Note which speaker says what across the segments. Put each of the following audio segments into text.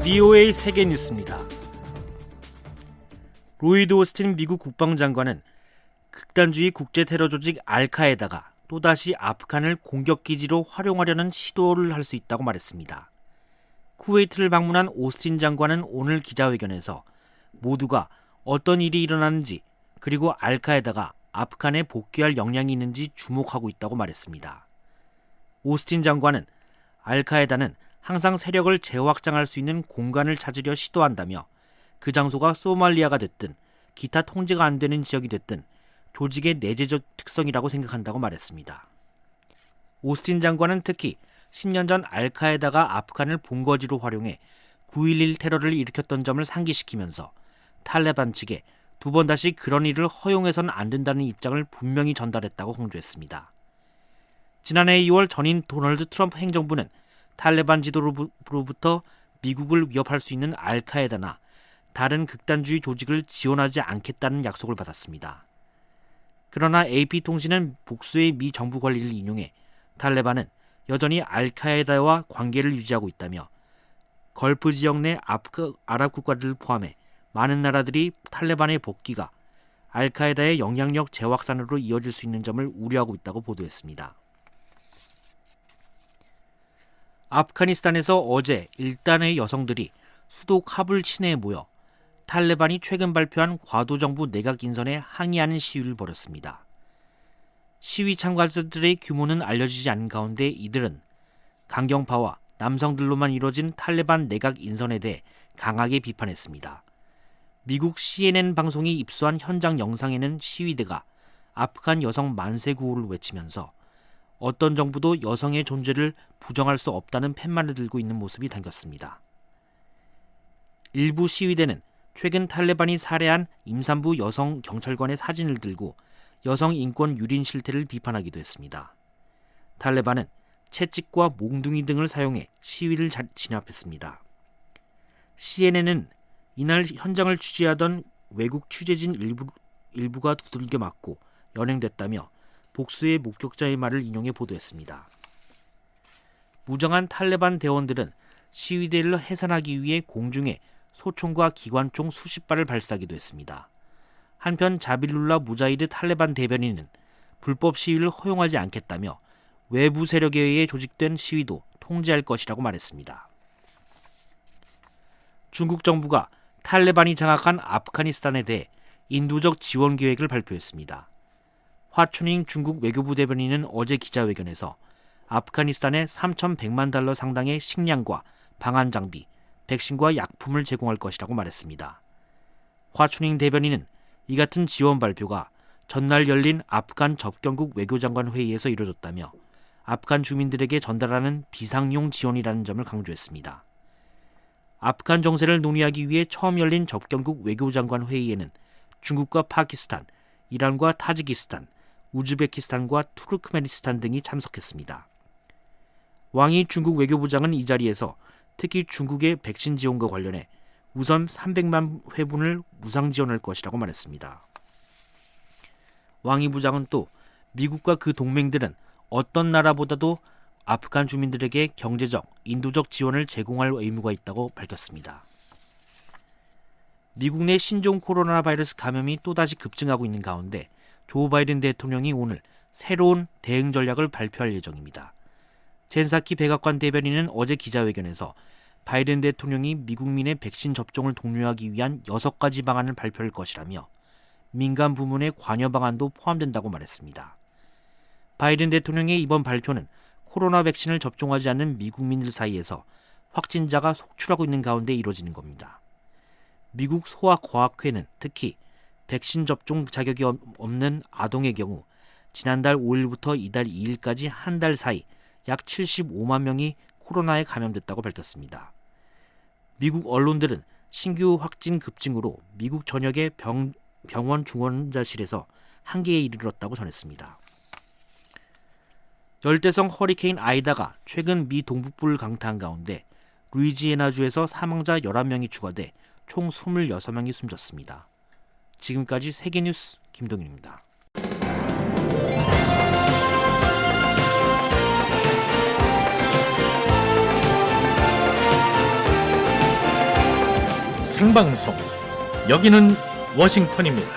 Speaker 1: VOA 세계 뉴스입니다. 로이드 오스틴 미국 국방장관은 극단주의 국제 테러 조직 알카에다가 또다시 아프간을 공격기지로 활용하려는 시도를 할 수 있다고 말했습니다. 쿠웨이트를 방문한 오스틴 장관은 오늘 기자회견에서 모두가 어떤 일이 일어나는지 그리고 알카에다가 아프간에 복귀할 역량이 있는지 주목하고 있다고 말했습니다. 오스틴 장관은 알카에다는 항상 세력을 재확장할 수 있는 공간을 찾으려 시도한다며 그 장소가 소말리아가 됐든 기타 통제가 안 되는 지역이 됐든 조직의 내재적 특성이라고 생각한다고 말했습니다. 오스틴 장관은 특히 10년 전 알카에다가 아프간을 본거지로 활용해 9.11 테러를 일으켰던 점을 상기시키면서 탈레반 측에 두 번 다시 그런 일을 허용해서는 안 된다는 입장을 분명히 전달했다고 강조했습니다. 지난해 2월 전임 도널드 트럼프 행정부는 탈레반 지도로부터 미국을 위협할 수 있는 알카에다나 다른 극단주의 조직을 지원하지 않겠다는 약속을 받았습니다. 그러나 AP통신은 복수의 미 정부 관리를 인용해 탈레반은 여전히 알카에다와 관계를 유지하고 있다며 걸프 지역 내 아랍 국가들을 포함해 많은 나라들이 탈레반의 복귀가 알카에다의 영향력 재확산으로 이어질 수 있는 점을 우려하고 있다고 보도했습니다. 아프가니스탄에서 어제 일단의 여성들이 수도 카불 시내에 모여 탈레반이 최근 발표한 과도정부 내각 인선에 항의하는 시위를 벌였습니다. 시위 참가자들의 규모는 알려지지 않은 가운데 이들은 강경파와 남성들로만 이루어진 탈레반 내각 인선에 대해 강하게 비판했습니다. 미국 CNN 방송이 입수한 현장 영상에는 시위대가 아프간 여성 만세 구호를 외치면서 어떤 정부도 여성의 존재를 부정할 수 없다는 팻말을 들고 있는 모습이 담겼습니다. 일부 시위대는 최근 탈레반이 살해한 임산부 여성 경찰관의 사진을 들고 여성 인권 유린 실태를 비판하기도 했습니다. 탈레반은 채찍과 몽둥이 등을 사용해 시위를 진압했습니다. CNN은 이날 현장을 취재하던 외국 취재진 일부가 두들겨 맞고 연행됐다며 복수의 목격자의 말을 인용해 보도했습니다. 무장한 탈레반 대원들은 시위대를 해산하기 위해 공중에 소총과 기관총 수십 발을 발사하기도 했습니다. 한편 자빌룰라 무자히드 탈레반 대변인은 불법 시위를 허용하지 않겠다며 외부 세력에 의해 조직된 시위도 통제할 것이라고 말했습니다. 중국 정부가 탈레반이 장악한 아프가니스탄에 대해 인도적 지원 계획을 발표했습니다. 화춘잉 중국 외교부 대변인은 어제 기자회견에서 아프가니스탄에 3,100만 달러 상당의 식량과 방한 장비, 백신과 약품을 제공할 것이라고 말했습니다. 화춘잉 대변인은 이 같은 지원 발표가 전날 열린 아프간 접경국 외교장관 회의에서 이뤄졌다며 아프간 주민들에게 전달하는 비상용 지원이라는 점을 강조했습니다. 아프간 정세를 논의하기 위해 처음 열린 접경국 외교장관 회의에는 중국과 파키스탄, 이란과 타지키스탄, 우즈베키스탄과 투르크메니스탄 등이 참석했습니다. 왕이 중국 외교부장은 이 자리에서 특히 중국의 백신 지원과 관련해 우선 300만 회분을 무상 지원할 것이라고 말했습니다. 왕이 부장은 또 미국과 그 동맹들은 어떤 나라보다도 아프간 주민들에게 경제적, 인도적 지원을 제공할 의무가 있다고 밝혔습니다. 미국 내 신종 코로나 바이러스 감염이 또다시 급증하고 있는 가운데 조 바이든 대통령이 오늘 새로운 대응 전략을 발표할 예정입니다. 젠사키 백악관 대변인은 어제 기자회견에서 바이든 대통령이 미국민의 백신 접종을 독려하기 위한 6가지 방안을 발표할 것이라며 민간 부문의 관여 방안도 포함된다고 말했습니다. 바이든 대통령의 이번 발표는 코로나 백신을 접종하지 않는 미국민들 사이에서 확진자가 속출하고 있는 가운데 이루어지는 겁니다. 미국 소아과학회는 특히 백신 접종 자격이 없는 아동의 경우 지난달 5일부터 이달 2일까지 한 달 사이 약 75만 명이 코로나에 감염됐다고 밝혔습니다. 미국 언론들은 신규 확진 급증으로 미국 전역의 병원 중환자실에서 한계에 이르렀다고 전했습니다. 열대성 허리케인 아이다가 최근 미 동북부를 강타한 가운데 루이지애나주에서 사망자 11명이 추가돼 총 26명이 숨졌습니다. 지금까지 세계뉴스 김동윤입니다.
Speaker 2: 생방송. 여기는 워싱턴입니다.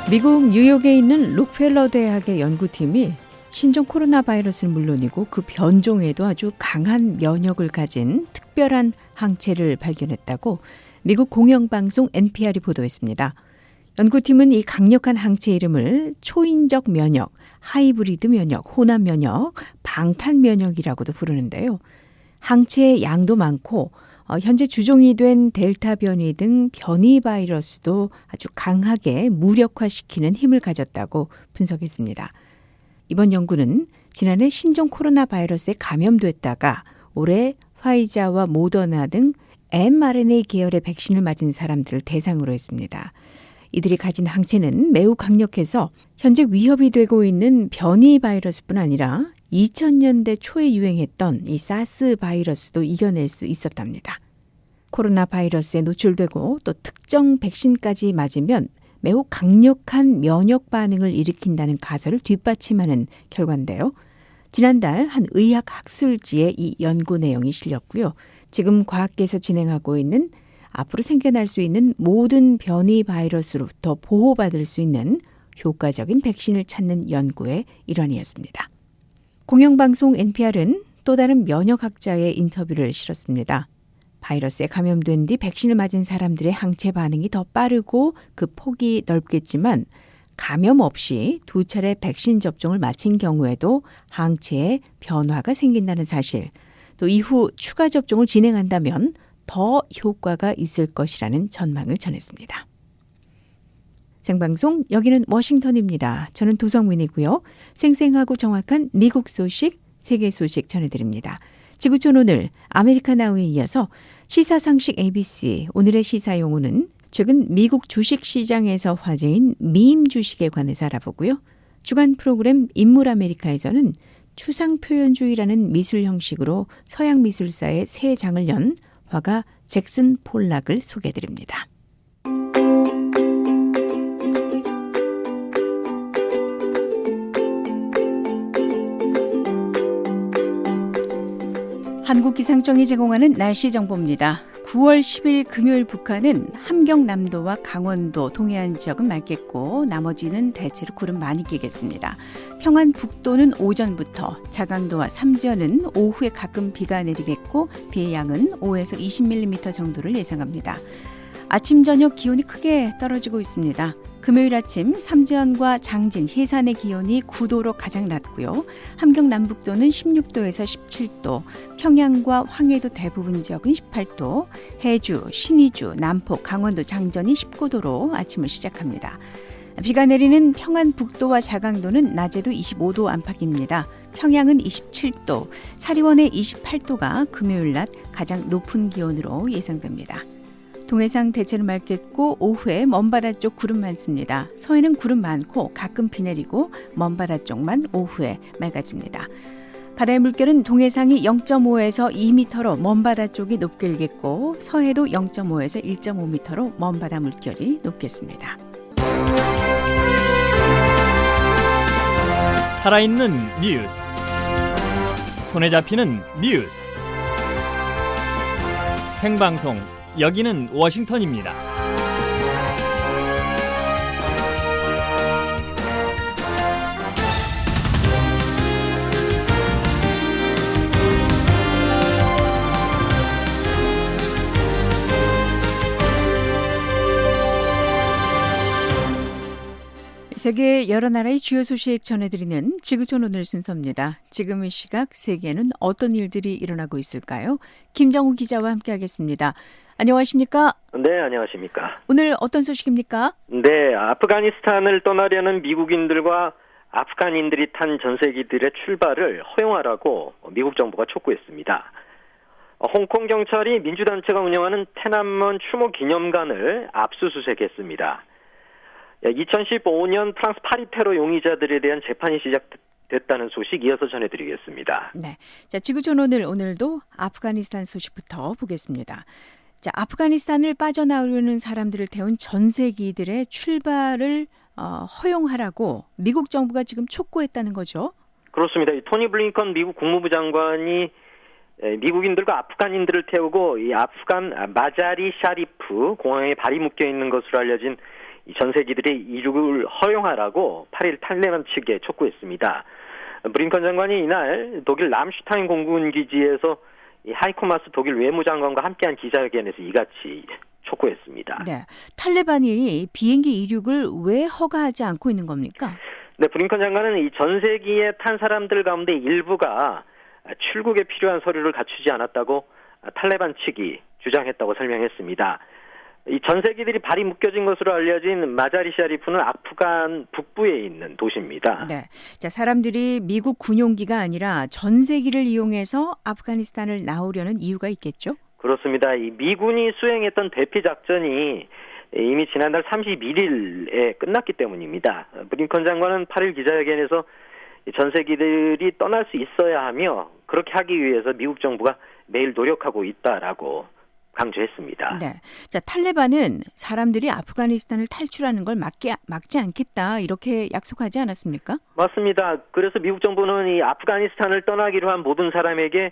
Speaker 3: 미국 뉴욕에 있는 록펠러 대학의 연구팀이 신종 코로나 바이러스는 물론이고 그 변종에도 아주 강한 면역을 가진 특별한 항체를 발견했다고 미국 공영방송 NPR이 보도했습니다. 연구팀은 이 강력한 항체 이름을 초인적 면역, 하이브리드 면역, 혼합 면역, 방탄 면역이라고도 부르는데요. 항체의 양도 많고 현재 주종이 된 델타 변이 등 변이 바이러스도 아주 강하게 무력화시키는 힘을 가졌다고 분석했습니다. 이번 연구는 지난해 신종 코로나 바이러스에 감염됐다가 올해 화이자와 모더나 등 mRNA 계열의 백신을 맞은 사람들을 대상으로 했습니다. 이들이 가진 항체는 매우 강력해서 현재 위협이 되고 있는 변이 바이러스뿐 아니라 2000년대 초에 유행했던 이 사스 바이러스도 이겨낼 수 있었답니다. 코로나 바이러스에 노출되고 또 특정 백신까지 맞으면 매우 강력한 면역 반응을 일으킨다는 가설을 뒷받침하는 결과인데요. 지난달 한 의학 학술지에 이 연구 내용이 실렸고요. 지금 과학계에서 진행하고 있는 앞으로 생겨날 수 있는 모든 변이 바이러스로부터 보호받을 수 있는 효과적인 백신을 찾는 연구의 일환이었습니다. 공영방송 NPR은 또 다른 면역학자의 인터뷰를 실었습니다. 바이러스에 감염된 뒤 백신을 맞은 사람들의 항체 반응이 더 빠르고 그 폭이 넓겠지만 감염 없이 2차례 백신 접종을 마친 경우에도 항체에 변화가 생긴다는 사실, 또 이후 추가 접종을 진행한다면 더 효과가 있을 것이라는 전망을 전했습니다. 생방송 여기는 워싱턴입니다. 저는 도성민이고요. 생생하고 정확한 미국 소식, 세계 소식 전해드립니다. 지구촌 오늘 아메리카나우에 이어서 시사상식 ABC 오늘의 시사용어는 최근 미국 주식시장에서 화제인 밈 주식에 관해서 알아보고요. 주간 프로그램 인물 아메리카에서는 추상표현주의라는 미술 형식으로 서양 미술사의 새 장을 연 화가 잭슨 폴락을 소개해드립니다. 한국기상청이 제공하는 날씨 정보입니다. 9월 10일 금요일 북한은 함경남도와 강원도, 동해안 지역은 맑겠고 나머지는 대체로 구름 많이 끼겠습니다. 평안 북도는 오전부터, 자강도와 삼전은 오후에 가끔 비가 내리겠고 비의 양은 5에서 20mm 정도를 예상합니다. 아침 저녁 기온이 크게 떨어지고 있습니다. 금요일 아침 삼지연과 장진, 해산의 기온이 9도로 가장 낮고요. 함경 남북도는 16도에서 17도, 평양과 황해도 대부분 지역은 18도, 해주, 신의주, 남포, 강원도 장전이 19도로 아침을 시작합니다. 비가 내리는 평안 북도와 자강도는 낮에도 25도 안팎입니다. 평양은 27도, 사리원의 28도가 금요일 낮 가장 높은 기온으로 예상됩니다. 동해상 대체로 맑겠고 오후에 먼바다 쪽 구름 많습니다. 서해는 구름 많고 가끔 비 내리고 먼바다 쪽만 오후에 맑아집니다. 바다의 물결은 동해상이 0.5에서 2m로 먼바다 쪽이 높게 일겠고 서해도 0.5에서 1.5m로 먼바다 물결이 높겠습니다.
Speaker 4: 살아있는 뉴스, 손에 잡히는 뉴스, 생방송 여기는 워싱턴입니다.
Speaker 3: 세계 여러 나라의 주요 소식 전해드리는 지구촌 오늘 순서입니다. 지금 이 시각 세계에는 어떤 일들이 일어나고 있을까요? 김정우 기자와 함께하겠습니다. 안녕하십니까?
Speaker 5: 네, 안녕하십니까?
Speaker 3: 오늘 어떤 소식입니까?
Speaker 5: 네, 아프가니스탄을 떠나려는 미국인들과 아프간인들이 탄 전세기들의 출발을 허용하라고 미국 정부가 촉구했습니다. 홍콩 경찰이 민주단체가 운영하는 테난먼 추모 기념관을 압수수색했습니다. 2015년 프랑스 파리 테러 용의자들에 대한 재판이 시작됐다는 소식 이어서 전해드리겠습니다.
Speaker 3: 네, 자 지구촌 오늘도 아프가니스탄 소식부터 보겠습니다. 자, 아프가니스탄을 빠져나오려는 사람들을 태운 전세기들의 출발을 허용하라고 미국 정부가 지금 촉구했다는 거죠.
Speaker 5: 그렇습니다. 이 토니 블링컨 미국 국무부 장관이 미국인들과 아프간인들을 태우고 이 아프간 마자리 샤리프 공항에 발이 묶여 있는 것으로 알려진 이 전세기들의 이륙을 허용하라고 8일 탈레반 측에 촉구했습니다. 블링컨 장관이 이날 독일 람슈타인 공군 기지에서 이 하이코 마스 독일 외무장관과 함께한 기자회견에서 이같이 촉구했습니다.
Speaker 3: 네, 탈레반이 비행기 이륙을 왜 허가하지 않고 있는 겁니까?
Speaker 5: 네, 블링컨 장관은 이 전세기에 탄 사람들 가운데 일부가 출국에 필요한 서류를 갖추지 않았다고 탈레반 측이 주장했다고 설명했습니다. 이 전세기들이 발이 묶여진 것으로 알려진 마자리 샤리프는 아프간 북부에 있는 도시입니다.
Speaker 3: 네, 자 사람들이 미국 군용기가 아니라 전세기를 이용해서 아프가니스탄을 나오려는 이유가 있겠죠?
Speaker 5: 그렇습니다. 이 미군이 수행했던 대피 작전이 이미 지난달 31일에 끝났기 때문입니다. 블링컨 장관은 8일 기자회견에서 전세기들이 떠날 수 있어야 하며 그렇게 하기 위해서 미국 정부가 매일 노력하고 있다라고 강조했습니다.
Speaker 3: 네, 자 탈레반은 사람들이 아프가니스탄을 탈출하는 걸 막지 않겠다 이렇게 약속하지 않았습니까?
Speaker 5: 맞습니다. 그래서 미국 정부는 이 아프가니스탄을 떠나기로 한 모든 사람에게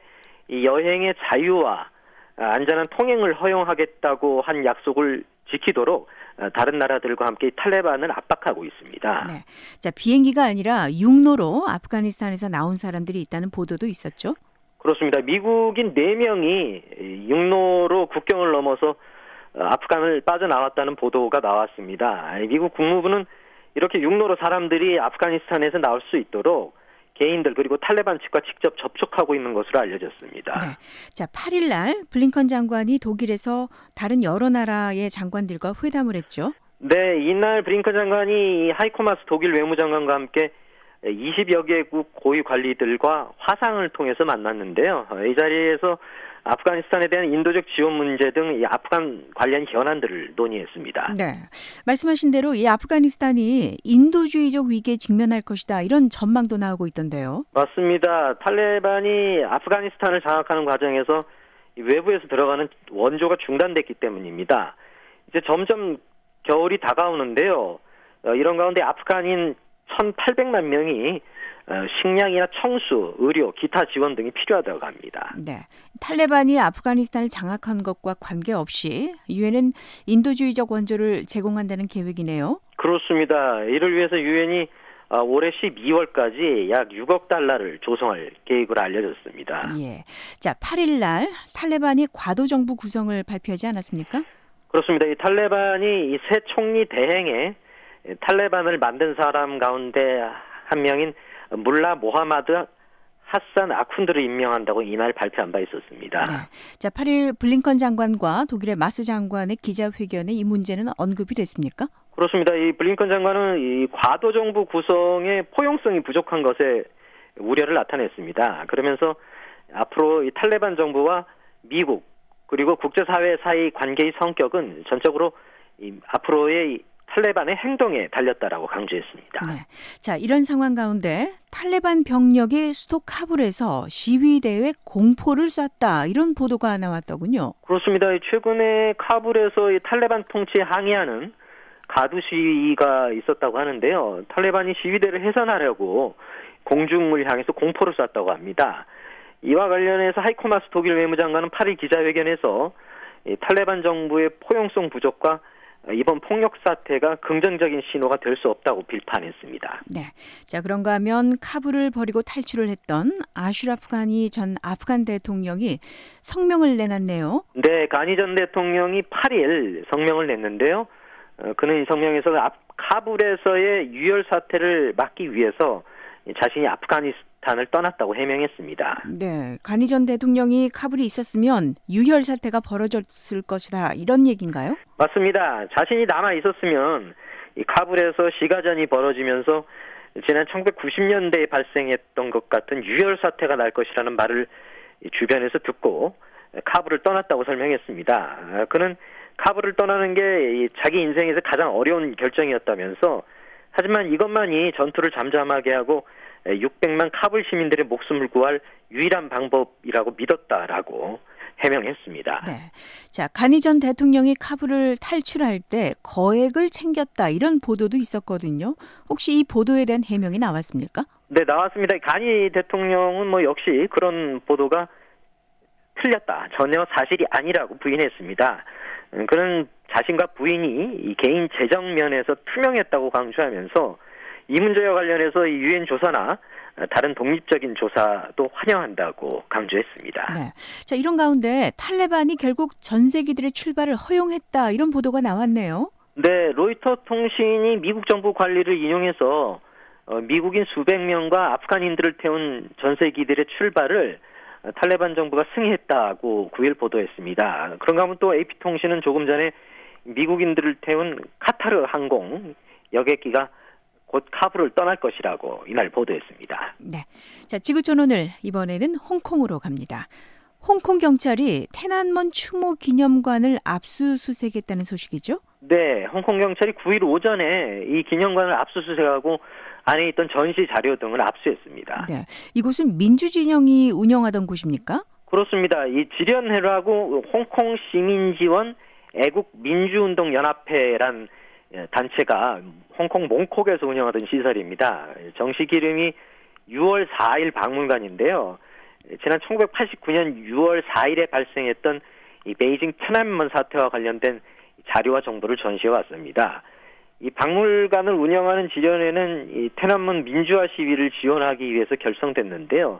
Speaker 5: 이 여행의 자유와 안전한 통행을 허용하겠다고 한 약속을 지키도록 다른 나라들과 함께 탈레반을 압박하고 있습니다.
Speaker 3: 네, 자 비행기가 아니라 육로로 아프가니스탄에서 나온 사람들이 있다는 보도도 있었죠?
Speaker 5: 그렇습니다. 미국인 4명이 육로로 국경을 넘어서 아프간을 빠져나왔다는 보도가 나왔습니다. 미국 국무부는 이렇게 육로로 사람들이 아프가니스탄에서 나올 수 있도록 개인들 그리고 탈레반 측과 직접 접촉하고 있는 것으로 알려졌습니다.
Speaker 3: 네. 자, 8일 날 블링컨 장관이 독일에서 다른 여러 나라의 장관들과 회담을 했죠.
Speaker 5: 네, 이날 블링컨 장관이 하이코 마스 독일 외무장관과 함께 20여 개국 고위 관리들과 화상을 통해서 만났는데요. 이 자리에서 아프가니스탄에 대한 인도적 지원 문제 등 이 아프간 관련 현안들을 논의했습니다.
Speaker 3: 네, 말씀하신 대로 이 아프가니스탄이 인도주의적 위기에 직면할 것이다 이런 전망도 나오고 있던데요.
Speaker 5: 맞습니다. 탈레반이 아프가니스탄을 장악하는 과정에서 외부에서 들어가는 원조가 중단됐기 때문입니다. 이제 점점 겨울이 다가오는데요. 이런 가운데 아프간인 1,800만 명이 식량이나 청수, 의료, 기타 지원 등이 필요하다고 합니다.
Speaker 3: 네, 탈레반이 아프가니스탄을 장악한 것과 관계없이 유엔은 인도주의적 원조를 제공한다는 계획이네요.
Speaker 5: 그렇습니다. 이를 위해서 유엔이 올해 12월까지 약 6억 달러를 조성할 계획으로 알려졌습니다.
Speaker 3: 예, 자 8일 날 탈레반이 과도정부 구성을 발표하지 않았습니까?
Speaker 5: 그렇습니다. 이 탈레반이 이 새 총리 대행에 탈레반을 만든 사람 가운데 한 명인 물라 모하마드 하산 아쿤드를 임명한다고 이날 발표한 바 있었습니다.
Speaker 3: 네. 자, 8일 블링컨 장관과 독일의 마스 장관의 기자회견에 이 문제는 언급이 됐습니까?
Speaker 5: 그렇습니다. 이 블링컨 장관은 이 과도 정부 구성의 포용성이 부족한 것에 우려를 나타냈습니다. 그러면서 앞으로 이 탈레반 정부와 미국 그리고 국제사회 사이 관계의 성격은 전적으로 이 앞으로의 탈레반의 행동에 달렸다라고 강조했습니다.
Speaker 3: 네. 자, 이런 상황 가운데 탈레반 병력이 수도 카불에서 시위대에 공포를 쐈다 이런 보도가 나왔더군요.
Speaker 5: 그렇습니다. 최근에 카불에서 이 탈레반 통치에 항의하는 가두 시위가 있었다고 하는데요. 탈레반이 시위대를 해산하려고 공중을 향해서 공포를 쐈다고 합니다. 이와 관련해서 하이코 마스 독일 외무장관은 8일 기자회견에서 이 탈레반 정부의 포용성 부족과 이번 폭력 사태가 긍정적인 신호가 될 수 없다고 비판했습니다.
Speaker 3: 네. 자, 그런가 하면 카불을 버리고 탈출을 했던 아슈라프 가니 전 아프간 대통령이 성명을 내놨네요.
Speaker 5: 네, 가니 전 대통령이 8일 성명을 냈는데요. 그는 이 성명에서 카불에서의 유혈 사태를 막기 위해서 자신이 아프가니스탄을 떠났다고 해명했습니다.
Speaker 3: 네, 가니 전 대통령이 카불에 있었으면 유혈 사태가 벌어졌을 것이다 이런 얘기인가요?
Speaker 5: 맞습니다. 자신이 남아 있었으면 이 카불에서 시가전이 벌어지면서 지난 1990년대에 발생했던 것 같은 유혈 사태가 날 것이라는 말을 주변에서 듣고 카불을 떠났다고 설명했습니다. 그는 카불을 떠나는 게 자기 인생에서 가장 어려운 결정이었다면서 하지만 이것만이 전투를 잠잠하게 하고 600만 카불 시민들의 목숨을 구할 유일한 방법이라고 믿었다라고 해명했습니다.
Speaker 3: 네. 자, 가니 전 대통령이 카불을 탈출할 때 거액을 챙겼다 이런 보도도 있었거든요. 혹시 이 보도에 대한 해명이 나왔습니까?
Speaker 5: 네, 나왔습니다. 가니 대통령은 뭐 역시 그런 보도가 틀렸다. 전혀 사실이 아니라고 부인했습니다. 그는 자신과 부인이 이 개인 재정 면에서 투명했다고 강조하면서 이 문제와 관련해서 이 유엔 조사나 다른 독립적인 조사도 환영한다고 강조했습니다.
Speaker 3: 네. 자, 이런 가운데 탈레반이 결국 전세기들의 출발을 허용했다 이런 보도가 나왔네요.
Speaker 5: 네, 로이터 통신이 미국 정부 관리를 인용해서 미국인 수백 명과 아프간인들을 태운 전세기들의 출발을 탈레반 정부가 승인했다고 9일 보도했습니다. 그런가 하면 또 AP통신은 조금 전에 미국인들을 태운 카타르 항공 여객기가 곧 카불을 떠날 것이라고 이날 보도했습니다.
Speaker 3: 네. 자, 지구촌 오늘 이번에는 홍콩으로 갑니다. 홍콩 경찰이天安문 추모 기념관을 압수수색했다는 소식이죠?
Speaker 5: 네, 홍콩 경찰이 9일 오전에 이 기념관을 압수수색하고 안에 있던 전시 자료 등을 압수했습니다.
Speaker 3: 네. 이곳은 민주진영이 운영하던 곳입니까?
Speaker 5: 그렇습니다. 이 지련회라고 홍콩 시민지원 애국민주운동연합회란 단체가 홍콩 몽콕에서 운영하던 시설입니다. 정식 이름이 6월 4일 박물관인데요. 지난 1989년 6월 4일에 발생했던 이 베이징天安문 사태와 관련된 자료와 정보를 전시해 왔습니다. 이 박물관을 운영하는 지련회는 이天安문 민주화 시위를 지원하기 위해서 결성됐는데요.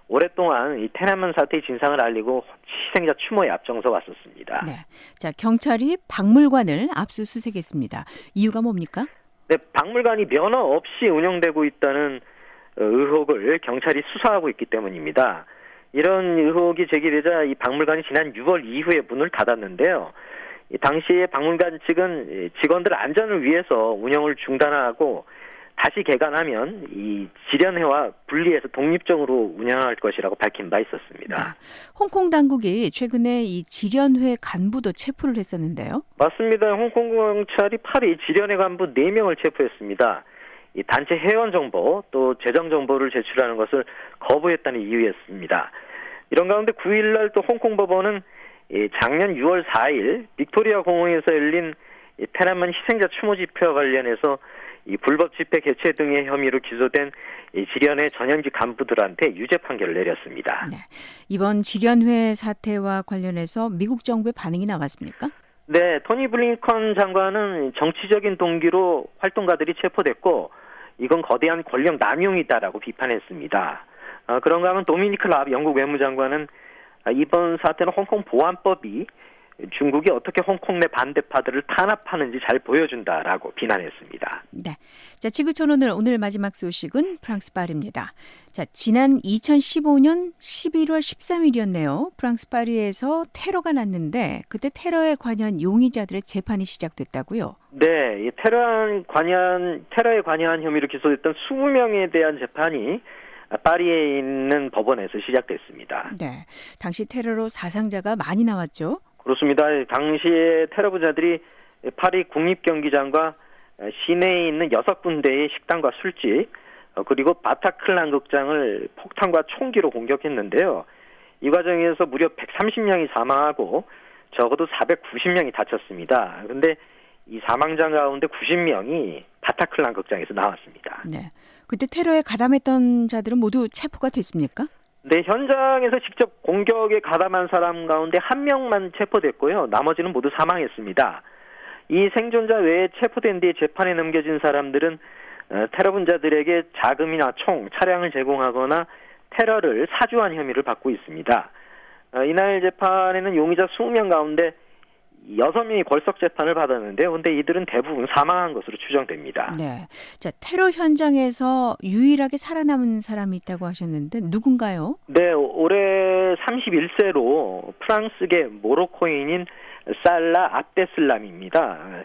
Speaker 5: 오랫동안 이天安문 사태의 진상을 알리고 희생자 추모에 앞장서 왔었습니다.
Speaker 3: 네. 자, 경찰이 박물관을 압수수색했습니다. 이유가 뭡니까?
Speaker 5: 네, 박물관이 면허 없이 운영되고 있다는 의혹을 경찰이 수사하고 있기 때문입니다. 이런 의혹이 제기되자 이 박물관이 지난 6월 이후에 문을 닫았는데요. 당시에 박물관 측은 직원들 안전을 위해서 운영을 중단하고 다시 개관하면 이 지련회와 분리해서 독립적으로 운영할 것이라고 밝힌 바 있었습니다.
Speaker 3: 네. 홍콩 당국이 최근에 이 지련회 간부도 체포를 했었는데요.
Speaker 5: 맞습니다. 홍콩 경찰이 8일 지련회 간부 4명을 체포했습니다. 이 단체 회원 정보 또 재정 정보를 제출하는 것을 거부했다는 이유였습니다. 이런 가운데 9일날 또 홍콩 법원은 작년 6월 4일 빅토리아 공원에서 열린天安문 희생자 추모 집회와 관련해서 이 불법 집회 개최 등의 혐의로 기소된 이 지련회 전현직 간부들한테 유죄 판결을 내렸습니다.
Speaker 3: 네. 이번 지련회 사태와 관련해서 미국 정부의 반응이 나왔습니까?
Speaker 5: 네, 토니 블링컨 장관은 정치적인 동기로 활동가들이 체포됐고 이건 거대한 권력 남용이다라고 비판했습니다. 그런가 하면 도미니크 라브 영국 외무장관은 이번 사태는 홍콩 보안법이 중국이 어떻게 홍콩 내 반대파들을 탄압하는지 잘 보여준다라고 비난했습니다.
Speaker 3: 네. 자, 지구촌 오늘 마지막 소식은 프랑스 파리입니다. 자, 지난 2015년 11월 13일이었네요. 프랑스 파리에서 테러가 났는데 그때 테러에 관여한 용의자들의 재판이 시작됐다고요?
Speaker 5: 네, 이 테러에 관여한 혐의로 기소됐던 20명에 대한 재판이 파리에 있는 법원에서 시작됐습니다.
Speaker 3: 네. 당시 테러로 사상자가 많이 나왔죠?
Speaker 5: 그렇습니다. 당시에 테러부자들이 파리 국립경기장과 시내에 있는 6군데의 식당과 술집 그리고 바타클란 극장을 폭탄과 총기로 공격했는데요. 이 과정에서 무려 130명이 사망하고 적어도 490명이 다쳤습니다. 그런데 이 사망자 가운데 90명이 바타클란 극장에서 나왔습니다.
Speaker 3: 네. 그때 테러에 가담했던 자들은 모두 체포가 됐습니까?
Speaker 5: 네, 현장에서 직접 공격에 가담한 사람 가운데 1명만 체포됐고요. 나머지는 모두 사망했습니다. 이 생존자 외에 체포된 뒤에 재판에 넘겨진 사람들은 테러 분자들에게 자금이나 총, 차량을 제공하거나 테러를 사주한 혐의를 받고 있습니다. 이날 재판에는 용의자 20명 가운데 6명이 걸석 재판을 받았는데요. 그런데 이들은 대부분 사망한 것으로 추정됩니다.
Speaker 3: 네. 자, 테러 현장에서 유일하게 살아남은 사람이 있다고 하셨는데 누군가요?
Speaker 5: 네, 올해 31세로 프랑스계 모로코인인 살라 압데슬람입니다.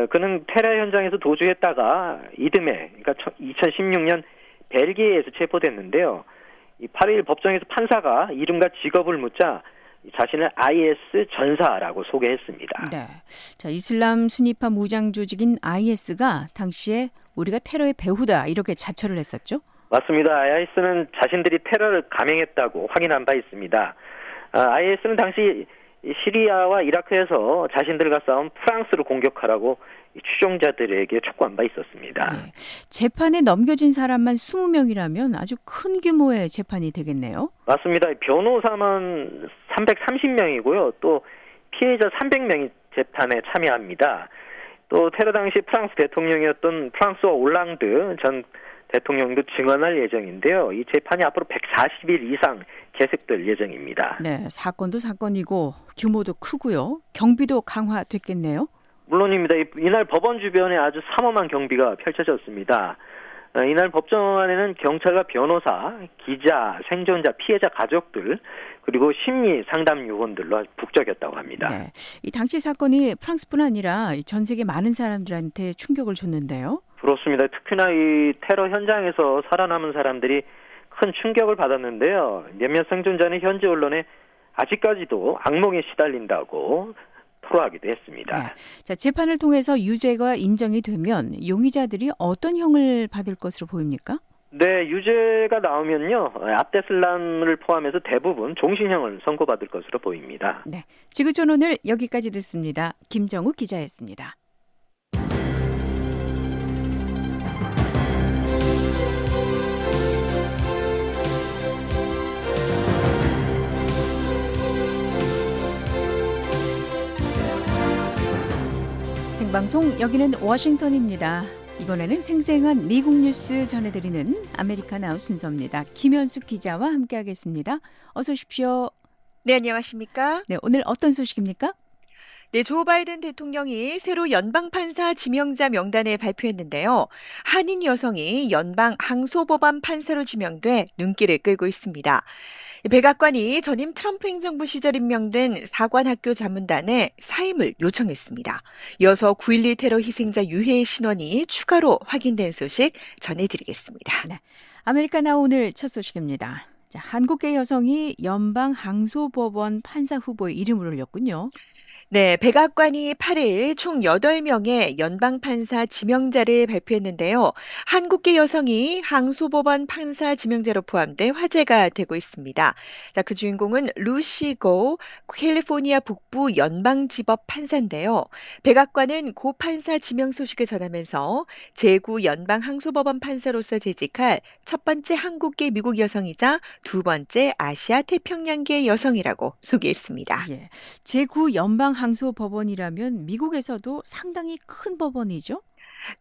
Speaker 5: 그는 테러 현장에서 도주했다가 이듬해, 그러니까 2016년 벨기에에서 체포됐는데요. 이 8일 법정에서 판사가 이름과 직업을 묻자 자신을 IS 전사라고 소개했습니다.
Speaker 3: 네. 자, 이슬람 순위파 무장 조직인 IS가 당시에 우리가 테러의 배후다 이렇게 자처를 했었죠?
Speaker 5: 맞습니다. IS는 자신들이 테러를 감행했다고 확인한 바 있습니다. IS는 당시 시리아와 이라크에서 자신들과 싸운 프랑스를 공격하라고 추종자들에게 촉구한 바 있었습니다.
Speaker 3: 네. 재판에 넘겨진 사람만 20명이라면 아주 큰 규모의 재판이 되겠네요.
Speaker 5: 맞습니다. 변호사만 330명이고요. 또 피해자 300명이 재판에 참여합니다. 또 테러 당시 프랑스 대통령이었던 프랑스와 올랑드 전 대통령도 증언할 예정인데요. 이 재판이 앞으로 140일 이상 계속될 예정입니다.
Speaker 3: 네, 사건도 사건이고 규모도 크고요. 경비도 강화됐겠네요.
Speaker 5: 물론입니다. 이날 법원 주변에 아주 삼엄한 경비가 펼쳐졌습니다. 이날 법정 안에는 경찰과 변호사, 기자, 생존자, 피해자 가족들, 그리고 심리 상담 요원들로 북적였다고 합니다.
Speaker 3: 네, 이 당시 사건이 프랑스뿐 아니라 전 세계 많은 사람들한테 충격을 줬는데요.
Speaker 5: 그렇습니다. 특히나 이 테러 현장에서 살아남은 사람들이 큰 충격을 받았는데요. 몇몇 생존자는 현지 언론에 아직까지도 악몽에 시달린다고 토로하기도 했습니다.
Speaker 3: 네. 자, 재판을 통해서 유죄가 인정이 되면 용의자들이 어떤 형을 받을 것으로 보입니까?
Speaker 5: 네, 유죄가 나오면요. 압데슬람을 포함해서 대부분 종신형을 선고받을 것으로 보입니다.
Speaker 3: 네, 지구촌 오늘 여기까지 듣습니다. 김정우 기자였습니다. 생방송 여기는 워싱턴입니다. 이번에는 생생한 미국 뉴스 전해드리는 아메리카나우 순서입니다. 김현숙 기자와 함께하겠습니다. 어서 오십시오.
Speaker 6: 네, 안녕하십니까?
Speaker 3: 네, 오늘 어떤 소식입니까?
Speaker 6: 네, 조 바이든 대통령이 새로 연방판사 지명자 명단을 발표했는데요. 한인 여성이 연방 항소법원 판사로 지명돼 눈길을 끌고 있습니다. 백악관이 전임 트럼프 행정부 시절 임명된 사관학교 자문단에 사임을 요청했습니다. 이어서 9.11 테러 희생자 유해 신원이 추가로 확인된 소식 전해드리겠습니다.
Speaker 3: 네, 아메리카나우 오늘 첫 소식입니다. 자, 한국계 여성이 연방 항소법원 판사 후보에 이름을 올렸군요.
Speaker 6: 네, 백악관이 8일 총 8명의 연방판사 지명자를 발표했는데요. 한국계 여성이 항소법원 판사 지명자로 포함돼 화제가 되고 있습니다. 자, 그 주인공은 루시 고 캘리포니아 북부 연방지법 판사인데요. 백악관은 고 판사 지명 소식을 전하면서 제9 연방항소법원 판사로서 재직할 첫 번째 한국계 미국 여성이자 두 번째 아시아 태평양계 여성이라고 소개했습니다.
Speaker 3: 예, 제9 연방 항소법원이라면 미국에서도 상당히 큰 법원이죠?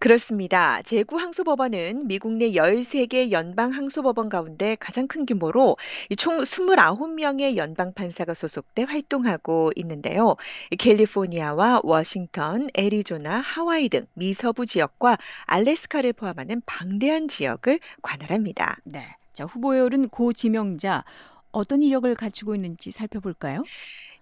Speaker 6: 그렇습니다. 제9항소법원은 미국 내 13개 연방항소법원 가운데 가장 큰 규모로 총 29명의 연방판사가 소속돼 활동하고 있는데요. 캘리포니아와 워싱턴, 애리조나, 하와이 등 미서부 지역과 알래스카를 포함하는 방대한 지역을 관할합니다.
Speaker 3: 네, 자, 후보에 오른 고 지명자 어떤 이력을 갖추고 있는지 살펴볼까요?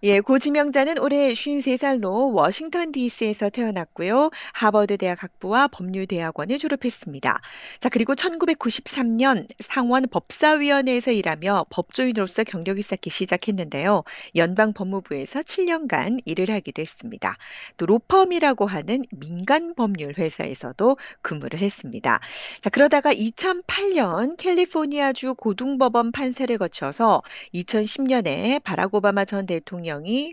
Speaker 6: 예, 고 지명자는 올해 53살로 워싱턴 DC에서 태어났고요. 하버드 대학 학부와 법률대학원을 졸업했습니다. 자, 그리고 1993년 상원 법사위원회에서 일하며 법조인으로서 경력을 쌓기 시작했는데요. 연방 법무부에서 7년간 일을 하기도 했습니다. 또 로펌이라고 하는 민간 법률 회사에서도 근무를 했습니다. 자, 그러다가 2008년 캘리포니아주 고등법원 판사를 거쳐서 2010년에 바락 오바마 전 대통령이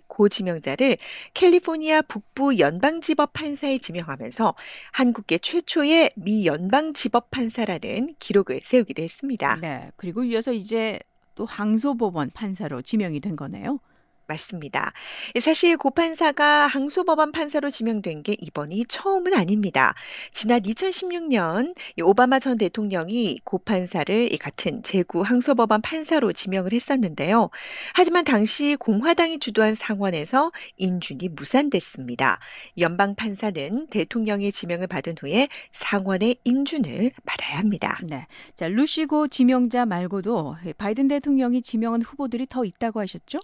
Speaker 6: 고 지명자를 캘리포니아 북부 연방지법 판사에 지명하면서 한국계 최초의 미 연방지법 판사라는 기록을 세우기도 했습니다.
Speaker 3: 네, 그리고 이어서 이제 또 항소법원 판사로 지명이 된 거네요.
Speaker 6: 맞습니다. 사실 고 판사가 항소법원 판사로 지명된 게 이번이 처음은 아닙니다. 지난 2016년 오바마 전 대통령이 고 판사를 같은 제9 항소법원 판사로 지명을 했었는데요. 하지만 당시 공화당이 주도한 상원에서 인준이 무산됐습니다. 연방 판사는 대통령의 지명을 받은 후에 상원의 인준을 받아야 합니다.
Speaker 3: 네, 자, 루시고 지명자 말고도 바이든 대통령이 지명한 후보들이 더 있다고 하셨죠?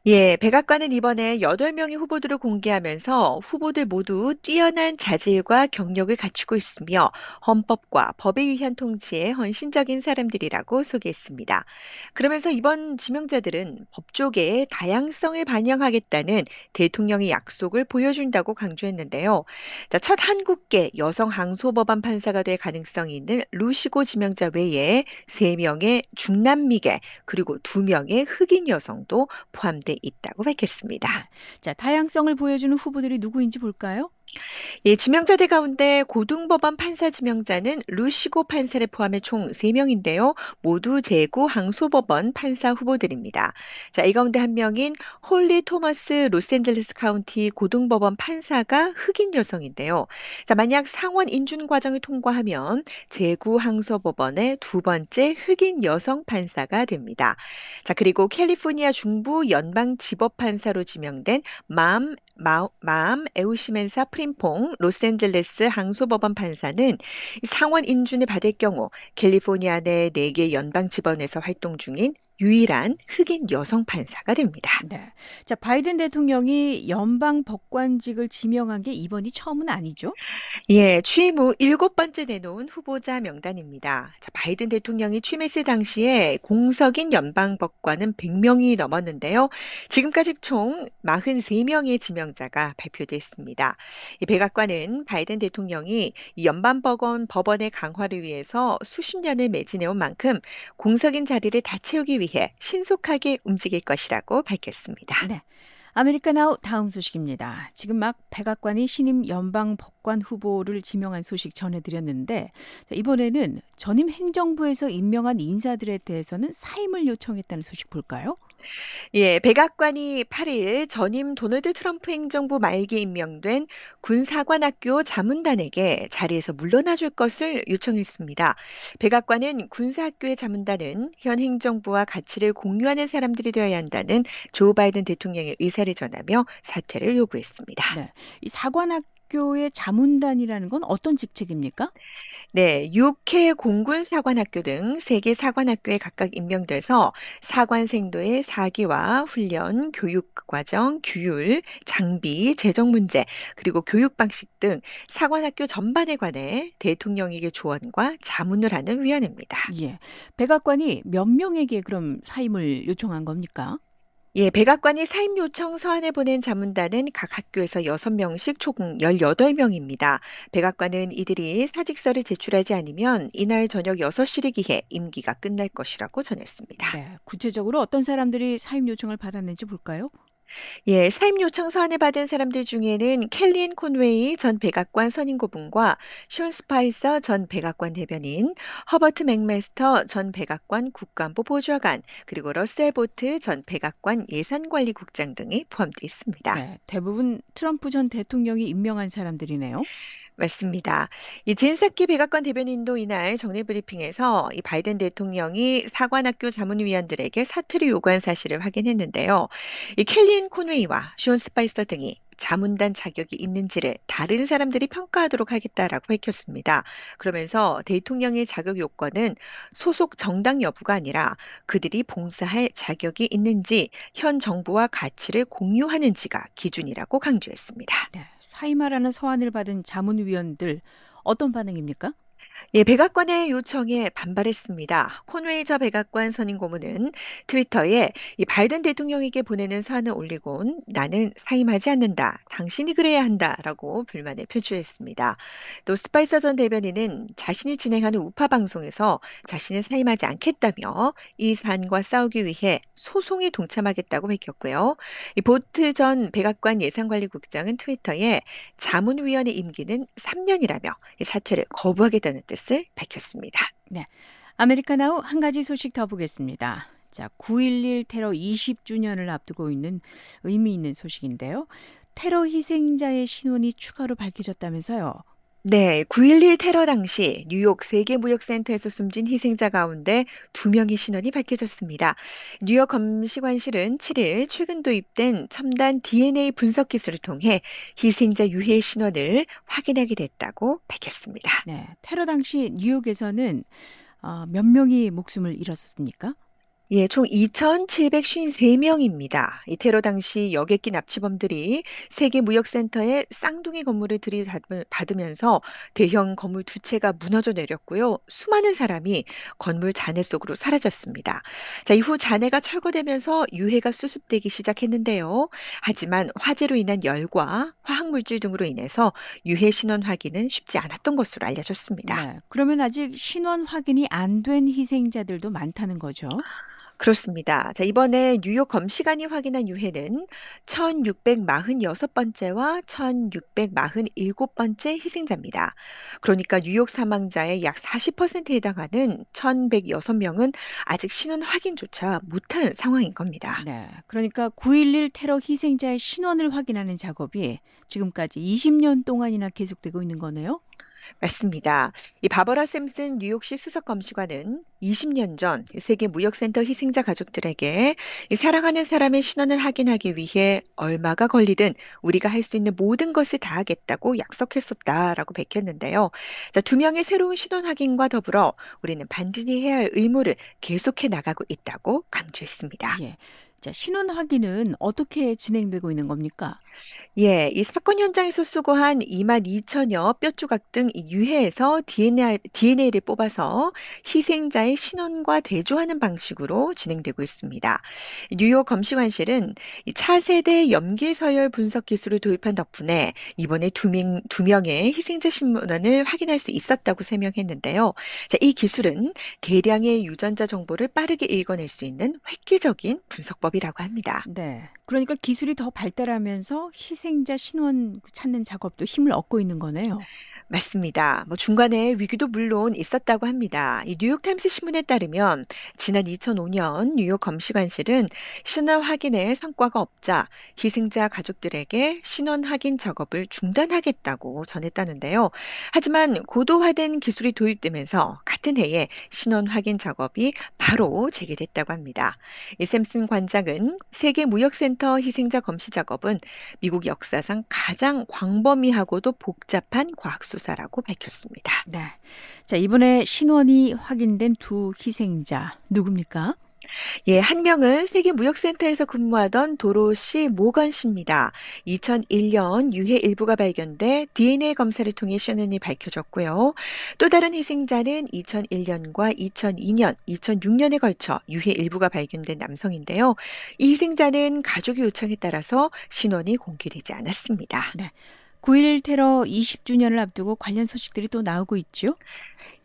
Speaker 6: 예, 예, 백악관은 이번에 8명의 후보들을 공개하면서 후보들 모두 뛰어난 자질과 경력을 갖추고 있으며 헌법과 법에 의한 통치에 헌신적인 사람들이라고 소개했습니다. 그러면서 이번 지명자들은 법조계의 다양성을 반영하겠다는 대통령의 약속을 보여준다고 강조했는데요. 자, 첫 한국계 여성 항소법원 판사가 될 가능성이 있는 루시고 지명자 외에 3명의 중남미계 그리고 2명의 흑인 여성도 포함돼 있다고 밝혔습니다.
Speaker 3: 자, 다양성을 보여주는 후보들이 누구인지 볼까요?
Speaker 6: 예, 지명자들 가운데 고등법원 판사 지명자는 루시고 판사를 포함해 총 3명인데요. 모두 제구 항소법원 판사 후보들입니다. 자, 이 가운데 한 명인 홀리 토머스 로스앤젤레스 카운티 고등법원 판사가 흑인 여성인데요. 자, 만약 상원 인준 과정을 통과하면 제구 항소법원의 2번째 흑인 여성 판사가 됩니다. 자, 그리고 캘리포니아 중부 연방 지법 판사로 지명된 맘 에우시멘사 프림퐁 로스앤젤레스 항소법원 판사는 상원 인준을 받을 경우 캘리포니아 내 4개 연방 지법에서 활동 중인 유일한 흑인 여성 판사가 됩니다.
Speaker 3: 네. 자, 바이든 대통령이 연방 법관직을 지명한 게 이번이 처음은 아니죠?
Speaker 6: 예, 취임 후 7번째 내놓은 후보자 명단입니다. 자, 바이든 대통령이 취임했을 당시에 공석인 연방 법관은 100명이 넘었는데요. 지금까지 총 43명의 지명자가 발표됐습니다. 이 백악관은 바이든 대통령이 이 법원의 강화를 위해서 수십 년을 매진해온 만큼 공석인 자리를 다 채우기 위해 신속하게 움직일 것이라고 밝혔습니다.
Speaker 3: 네. 아메리카나우 다음 소식입니다. 지금 막 백악관이 신임 연방 법관 후보를 지명한 소식 전해드렸는데 이번에는 전임 행정부에서 임명한 인사들에 대해서는 사임을 요청했다는 소식 볼까요?
Speaker 6: 예, 백악관이 8일 전임 도널드 트럼프 행정부 말기에 임명된 군사관학교 자문단에게 자리에서 물러나 줄 것을 요청했습니다. 백악관은 군사학교의 자문단은 현 행정부와 가치를 공유하는 사람들이 되어야 한다는 조 바이든 대통령의 의사를 전하며 사퇴를 요구했습니다.
Speaker 3: 네. 이 사관학교의 자문단이라는 건 어떤 직책입니까?
Speaker 6: 네, 6회 공군 사관학교 등 3개 사관학교에 각각 임명돼서 사관생도의 사기와 훈련, 교육 과정, 규율, 장비, 재정 문제, 그리고 교육 방식 등 사관학교 전반에 관해 대통령에게 조언과 자문을 하는 위원회입니다.
Speaker 3: 예. 백악관이 몇 명에게 그럼 사임을 요청한 겁니까?
Speaker 6: 예, 백악관이 사임 요청 서한을 보낸 자문단은 각 학교에서 6명씩 총 18명입니다. 백악관은 이들이 사직서를 제출하지 않으면 이날 저녁 6시를 기해 임기가 끝날 것이라고 전했습니다.
Speaker 3: 네. 구체적으로 어떤 사람들이 사임 요청을 받았는지 볼까요?
Speaker 6: 예, 사임 요청 서한을 받은 사람들 중에는 켈리앤 콘웨이 전 백악관 선임고문과 숀 스파이서 전 백악관 대변인, 허버트 맥메스터 전 백악관 국가안보 보좌관, 그리고 러셀 보트 전 백악관 예산관리국장 등이 포함되어 있습니다.
Speaker 3: 네. 대부분 트럼프 전 대통령이 임명한 사람들이네요.
Speaker 6: 맞습니다. 이 젠사키 백악관 대변인도 이날 정례 브리핑에서 이 바이든 대통령이 사관학교 자문위원들에게 사퇴를 요구한 사실을 확인했는데요. 이 켈린 콘웨이와 숀 스파이서 등이 자문단 자격이 있는지를 다른 사람들이 평가하도록 하겠다라고 밝혔습니다. 그러면서 대통령의 자격 요건은 소속 정당 여부가 아니라 그들이 봉사할 자격이 있는지 현 정부와 가치를 공유하는지가 기준이라고 강조했습니다.
Speaker 3: 네. 사임하라는 서한을 받은 자문위원들 어떤 반응입니까?
Speaker 6: 예, 백악관의 요청에 반발했습니다. 콘웨이 저 백악관 선임 고문은 트위터에 이 바이든 대통령에게 보내는 사안을 올리곤 나는 사임하지 않는다. 당신이 그래야 한다라고 불만을 표출했습니다. 또 스파이서 전 대변인은 자신이 진행하는 우파 방송에서 자신은 사임하지 않겠다며 이 사안과 싸우기 위해 소송에 동참하겠다고 밝혔고요. 이 보트 전 백악관 예산관리국장은 트위터에 자문위원회 임기는 3년이라며 사퇴를 거부하겠다는 뜻을 밝혔습니다.
Speaker 3: 네. 아메리카나우 한 가지 소식 더 보겠습니다. 자, 9.11 테러 20주년을 앞두고 있는 의미 있는 소식인데요. 테러 희생자의 신원이 추가로 밝혀졌다면서요.
Speaker 6: 네, 9.11 테러 당시 뉴욕 세계무역센터에서 숨진 희생자 가운데 2명의 신원이 밝혀졌습니다. 뉴욕 검시관실은 7일 최근 도입된 첨단 DNA 분석 기술을 통해 희생자 유해 신원을 확인하게 됐다고 밝혔습니다.
Speaker 3: 네. 테러 당시 뉴욕에서는 몇 명이 목숨을 잃었습니까?
Speaker 6: 예, 총 2,753명입니다. 이 테러 당시 여객기 납치범들이 세계무역센터의 쌍둥이 건물을 들이받으면서 대형 건물 두 채가 무너져 내렸고요. 수많은 사람이 건물 잔해 속으로 사라졌습니다. 자, 이후 잔해가 철거되면서 유해가 수습되기 시작했는데요. 하지만 화재로 인한 열과 화학물질 등으로 인해서 유해 신원 확인은 쉽지 않았던 것으로 알려졌습니다.
Speaker 3: 네. 그러면 아직 신원 확인이 안 된 희생자들도 많다는 거죠?
Speaker 6: 그렇습니다. 자, 이번에 뉴욕 검시관이 확인한 유해는 1646번째와 1647번째 희생자입니다. 그러니까 뉴욕 사망자의 약 40%에 해당하는 1106명은 아직 신원 확인조차 못한 상황인 겁니다.
Speaker 3: 네. 그러니까 9.11 테러 희생자의 신원을 확인하는 작업이 지금까지 20년 동안이나 계속되고 있는 거네요?
Speaker 6: 맞습니다. 이 바버라 샘슨 뉴욕시 수석검시관은 20년 전 세계무역센터 희생자 가족들에게 이 사랑하는 사람의 신원을 확인하기 위해 얼마가 걸리든 우리가 할 수 있는 모든 것을 다하겠다고 약속했었다라고 밝혔는데요. 자, 두 명의 새로운 신원 확인과 더불어 우리는 반드시 해야 할 의무를 계속해 나가고 있다고 강조했습니다.
Speaker 3: 예. 자, 신원 확인은 어떻게 진행되고 있는 겁니까?
Speaker 6: 예, 이 사건 현장에서 수거한 22,000여 뼈 조각 등 이 유해에서 DNA를 뽑아서 희생자의 신원과 대조하는 방식으로 진행되고 있습니다. 뉴욕 검시관실은 이 차세대 염기 서열 분석 기술을 도입한 덕분에 이번에 두 명의 희생자 신원을 확인할 수 있었다고 설명했는데요. 자, 이 기술은 대량의 유전자 정보를 빠르게 읽어낼 수 있는 획기적인 분석법이라고 합니다.
Speaker 3: 네. 그러니까 기술이 더 발달하면서 희생자 신원 찾는 작업도 힘을 얻고 있는 거네요.
Speaker 6: 맞습니다. 뭐 중간에 위기도 물론 있었다고 합니다. 이 뉴욕타임스 신문에 따르면 지난 2005년 뉴욕 검시관실은 신원 확인에 성과가 없자 희생자 가족들에게 신원 확인 작업을 중단하겠다고 전했다는데요. 하지만 고도화된 기술이 도입되면서 같은 해에 신원 확인 작업이 바로 재개됐다고 합니다. 이 샘슨 관장은 세계무역센터 희생자 검시 작업은 미국 역사상 가장 광범위하고도 복잡한 과학 수사라고 밝혔습니다.
Speaker 3: 네. 자, 이번에 신원이 확인된 두 희생자 누굽니까?
Speaker 6: 예, 한 명은 세계무역센터에서 근무하던 도로시 모건 씨입니다. 2001년 유해 일부가 발견돼 DNA 검사를 통해 신원이 밝혀졌고요. 또 다른 희생자는 2001년과 2002년, 2006년에 걸쳐 유해 일부가 발견된 남성인데요. 이 희생자는 가족의 요청에 따라서 신원이 공개되지 않았습니다.
Speaker 3: 네. 9.11 테러 20주년을 앞두고 관련 소식들이 또 나오고 있죠?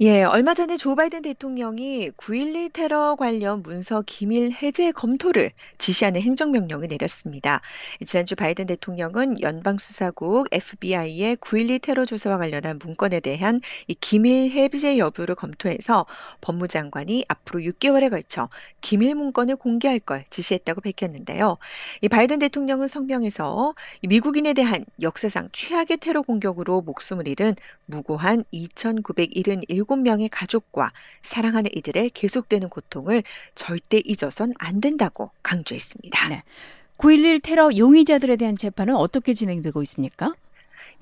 Speaker 6: 예, 얼마 전에 조 바이든 대통령이 9.12 테러 관련 문서 기밀 해제 검토를 지시하는 행정명령을 내렸습니다. 지난주 바이든 대통령은 연방수사국 FBI의 9.12 테러 조사와 관련한 문건에 대한 이 기밀 해제 여부를 검토해서 법무장관이 앞으로 6개월에 걸쳐 기밀 문건을 공개할 걸 지시했다고 밝혔는데요. 이 바이든 대통령은 성명에서 이 미국인에 대한 역사상 최악의 테러 공격으로 목숨을 잃은 무고한 2,977명의 가족과 사랑하는 이들의 계속되는 고통을 절대 잊어선 안 된다고 강조했습니다.
Speaker 3: 네. 9.11 테러 용의자들에 대한 재판은 어떻게 진행되고 있습니까?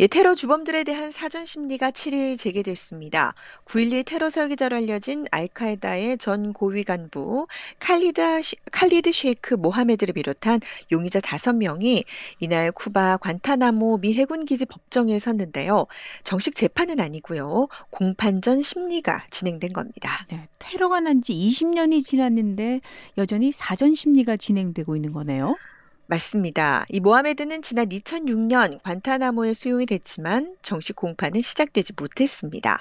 Speaker 6: 예, 테러 주범들에 대한 사전 심리가 7일 재개됐습니다. 9.12 테러 설계자로 알려진 알카에다의 전 고위 간부 칼리드 셰이크 모하메드를 비롯한 용의자 5명이 이날 쿠바 관타나모 미 해군 기지 법정에 섰는데요. 정식 재판은 아니고요. 공판전 심리가 진행된 겁니다.
Speaker 3: 네. 테러가 난 지 20년이 지났는데 여전히 사전 심리가 진행되고 있는 거네요.
Speaker 6: 맞습니다. 이 모하메드는 지난 2006년 관타나모에 수용이 됐지만 정식 공판은 시작되지 못했습니다.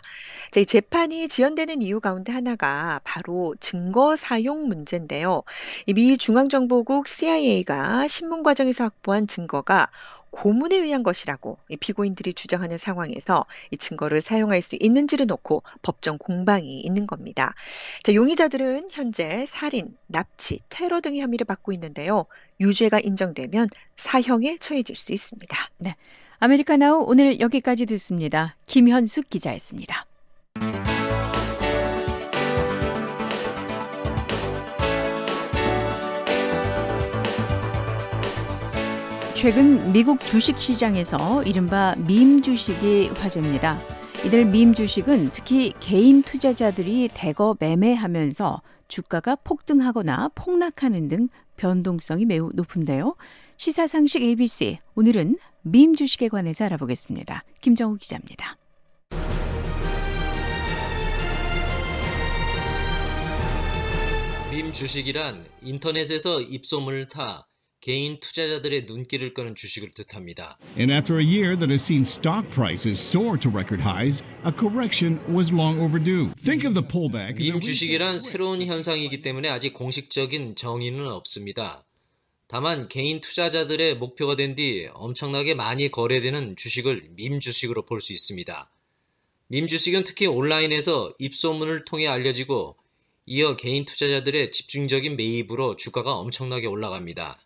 Speaker 6: 자, 이 재판이 지연되는 이유 가운데 하나가 바로 증거 사용 문제인데요. 이 미 중앙정보국 CIA가 신문 과정에서 확보한 증거가 고문에 의한 것이라고 이 피고인들이 주장하는 상황에서 이 증거를 사용할 수 있는지를 놓고 법정 공방이 있는 겁니다. 자, 용의자들은 현재 살인, 납치, 테러 등의 혐의를 받고 있는데요. 유죄가 인정되면 사형에 처해질 수 있습니다.
Speaker 3: 네. 아메리카나우 오늘 여기까지 듣습니다. 김현숙 기자였습니다. 최근 미국 주식 시장에서 이른바 밈 주식이 화제입니다. 이들 밈 주식은 특히 개인 투자자들이 대거 매매하면서 주가가 폭등하거나 폭락하는 등 변동성이 매우 높은데요. 시사상식 ABC, 오늘은 밈 주식에 관해서 알아보겠습니다. 김정우 기자입니다.
Speaker 7: 밈 주식이란 인터넷에서 입소문을 타 개인 투자자들의 눈길을 끄는 주식을 뜻합니다.
Speaker 8: And after a year that has seen stock prices soar to record highs, a correction was long overdue. Think of the pullback.
Speaker 7: 밈 주식이란 새로운 현상이기 때문에 아직 공식적인 정의는 없습니다. 다만 개인 투자자들의 목표가 된 뒤 엄청나게 많이 거래되는 주식을 밈 주식으로 볼 수 있습니다. 밈 주식은 특히 온라인에서 입소문을 통해 알려지고 이어 개인 투자자들의 집중적인 매입으로 주가가 엄청나게 올라갑니다.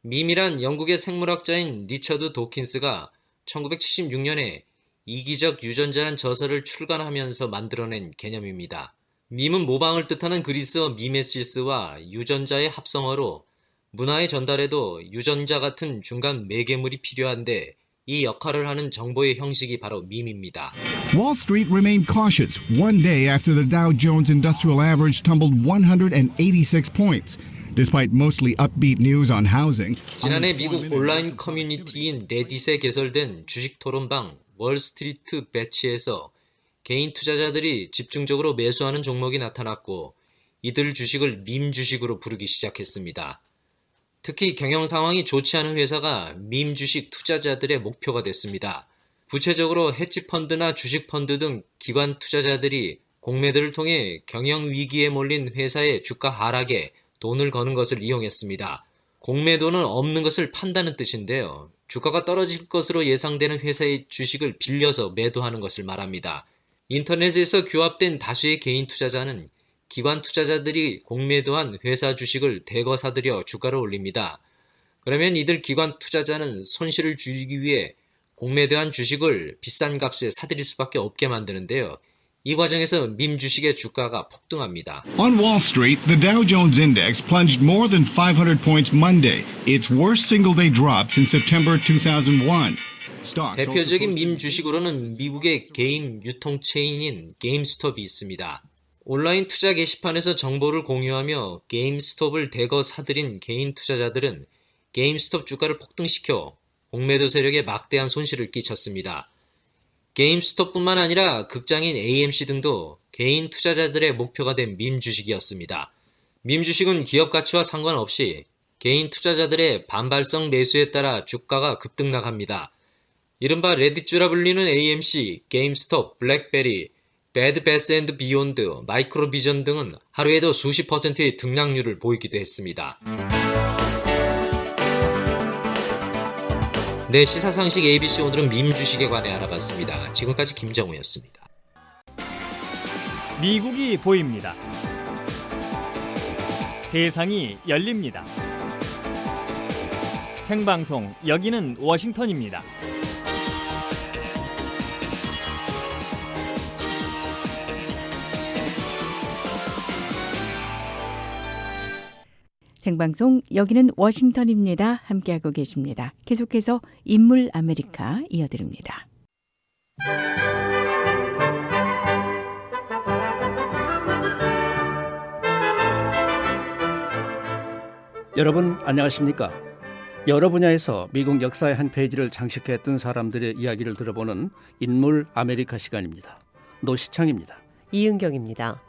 Speaker 7: 밈이란 영국의 생물학자인 리처드 도킨스가 1976년에 이기적 유전자란 저서를 출간하면서 만들어낸 개념입니다. 밈은 모방을 뜻하는 그리스어 미메시스와 유전자의 합성어로 문화의 전달에도 유전자 같은 중간 매개물이 필요한데 이 역할을 하는 정보의 형식이 바로 밈입니다.
Speaker 8: Wall Street remained cautious one day after the Dow Jones Industrial Average tumbled 186 points. Despite mostly upbeat news on housing.
Speaker 7: 지난해 미국 온라인 커뮤니티인 레딧에 개설된 주식 토론방 월스트리트 배치에서 개인 투자자들이 집중적으로 매수하는 종목이 나타났고 이들 주식을 밈 주식으로 부르기 시작했습니다. 특히 경영 상황이 좋지 않은 회사가 밈 주식 투자자들의 목표가 됐습니다. 구체적으로 헤지펀드나 주식펀드 등 기관 투자자들이 공매도를 통해 경영 위기에 몰린 회사의 주가 하락에 돈을 거는 것을 이용했습니다. 공매도는 없는 것을 판다는 뜻인데요. 주가가 떨어질 것으로 예상되는 회사의 주식을 빌려서 매도하는 것을 말합니다. 인터넷에서 규합된 다수의 개인 투자자는 기관 투자자들이 공매도한 회사 주식을 대거 사들여 주가를 올립니다. 그러면 이들 기관 투자자는 손실을 줄이기 위해 공매도한 주식을 비싼 값에 사들일 수밖에 없게 만드는데요. 이 과정에서 밈 주식의 주가가 폭등합니다.
Speaker 8: On Wall Street, the Dow Jones Index plunged more than 500 points Monday, its worst single-day drop since September 2001.
Speaker 7: 대표적인 밈 주식으로는 미국의 게임 유통체인인 게임스톱이 있습니다. 온라인 투자 게시판에서 정보를 공유하며 게임스톱을 대거 사들인 개인 투자자들은 게임스톱 주가를 폭등시켜 공매도 세력에 막대한 손실을 끼쳤습니다. 게임스톱뿐만 아니라 극장인 AMC 등도 개인 투자자들의 목표가 된 밈 주식이었습니다. 밈 주식은 기업 가치와 상관없이 개인 투자자들의 반발성 매수에 따라 주가가 급등락합니다. 이른바 레딧주라 불리는 AMC, 게임스톱, 블랙베리, 배드 베스 앤드 비욘드, 마이크로비전 등은 하루에도 수십 %의 등락률을 보이기도 했습니다. 네, 시사상식 ABC 오늘은 밈 주식에 관해 알아봤습니다. 지금까지 김정우였습니다.
Speaker 4: 미국이 보입니다. 세상이 열립니다. 생방송, 여기는 워싱턴입니다.
Speaker 3: 생방송, 여기는 워싱턴입니다. 함께하고 계십니다. 계속해서 인물 아메리카 이어드립니다.
Speaker 9: 여러분 안녕하십니까? 여러 분야에서 미국 역사의 한 페이지를 장식했던 사람들의 이야기를 들어보는 인물 아메리카 시간입니다. 노시창입니다.
Speaker 10: 이은경입니다.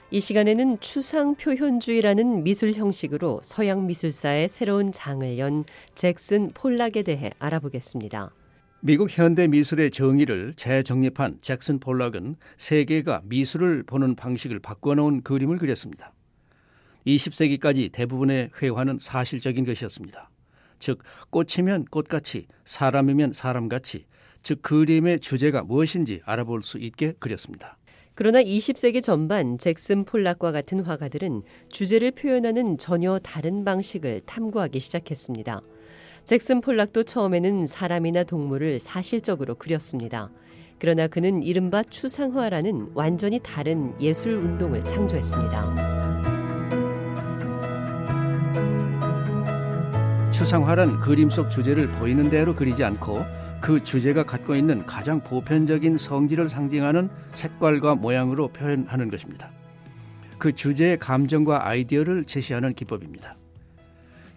Speaker 10: 이 시간에는 추상 표현주의라는 미술 형식으로 서양 미술사의 새로운 장을 연 잭슨 폴락에 대해 알아보겠습니다.
Speaker 9: 미국 현대 미술의 정의를 재정립한 잭슨 폴락은 세계가 미술을 보는 방식을 바꿔놓은 그림을 그렸습니다. 20세기까지 대부분의 회화는 사실적인 것이었습니다. 즉 꽃이면 꽃같이, 사람이면 사람같이, 즉 그림의 주제가 무엇인지 알아볼 수 있게 그렸습니다.
Speaker 10: 그러나 20세기 전반 잭슨 폴락과 같은 화가들은 주제를 표현하는 전혀 다른 방식을 탐구하기 시작했습니다. 잭슨 폴락도 처음에는 사람이나 동물을 사실적으로 그렸습니다. 그러나 그는 이른바 추상화라는 완전히 다른 예술 운동을 창조했습니다.
Speaker 9: 추상화란 그림 속 주제를 보이는 대로 그리지 않고 그 주제가 갖고 있는 가장 보편적인 성질을 상징하는 색깔과 모양으로 표현하는 것입니다. 그 주제의 감정과 아이디어를 제시하는 기법입니다.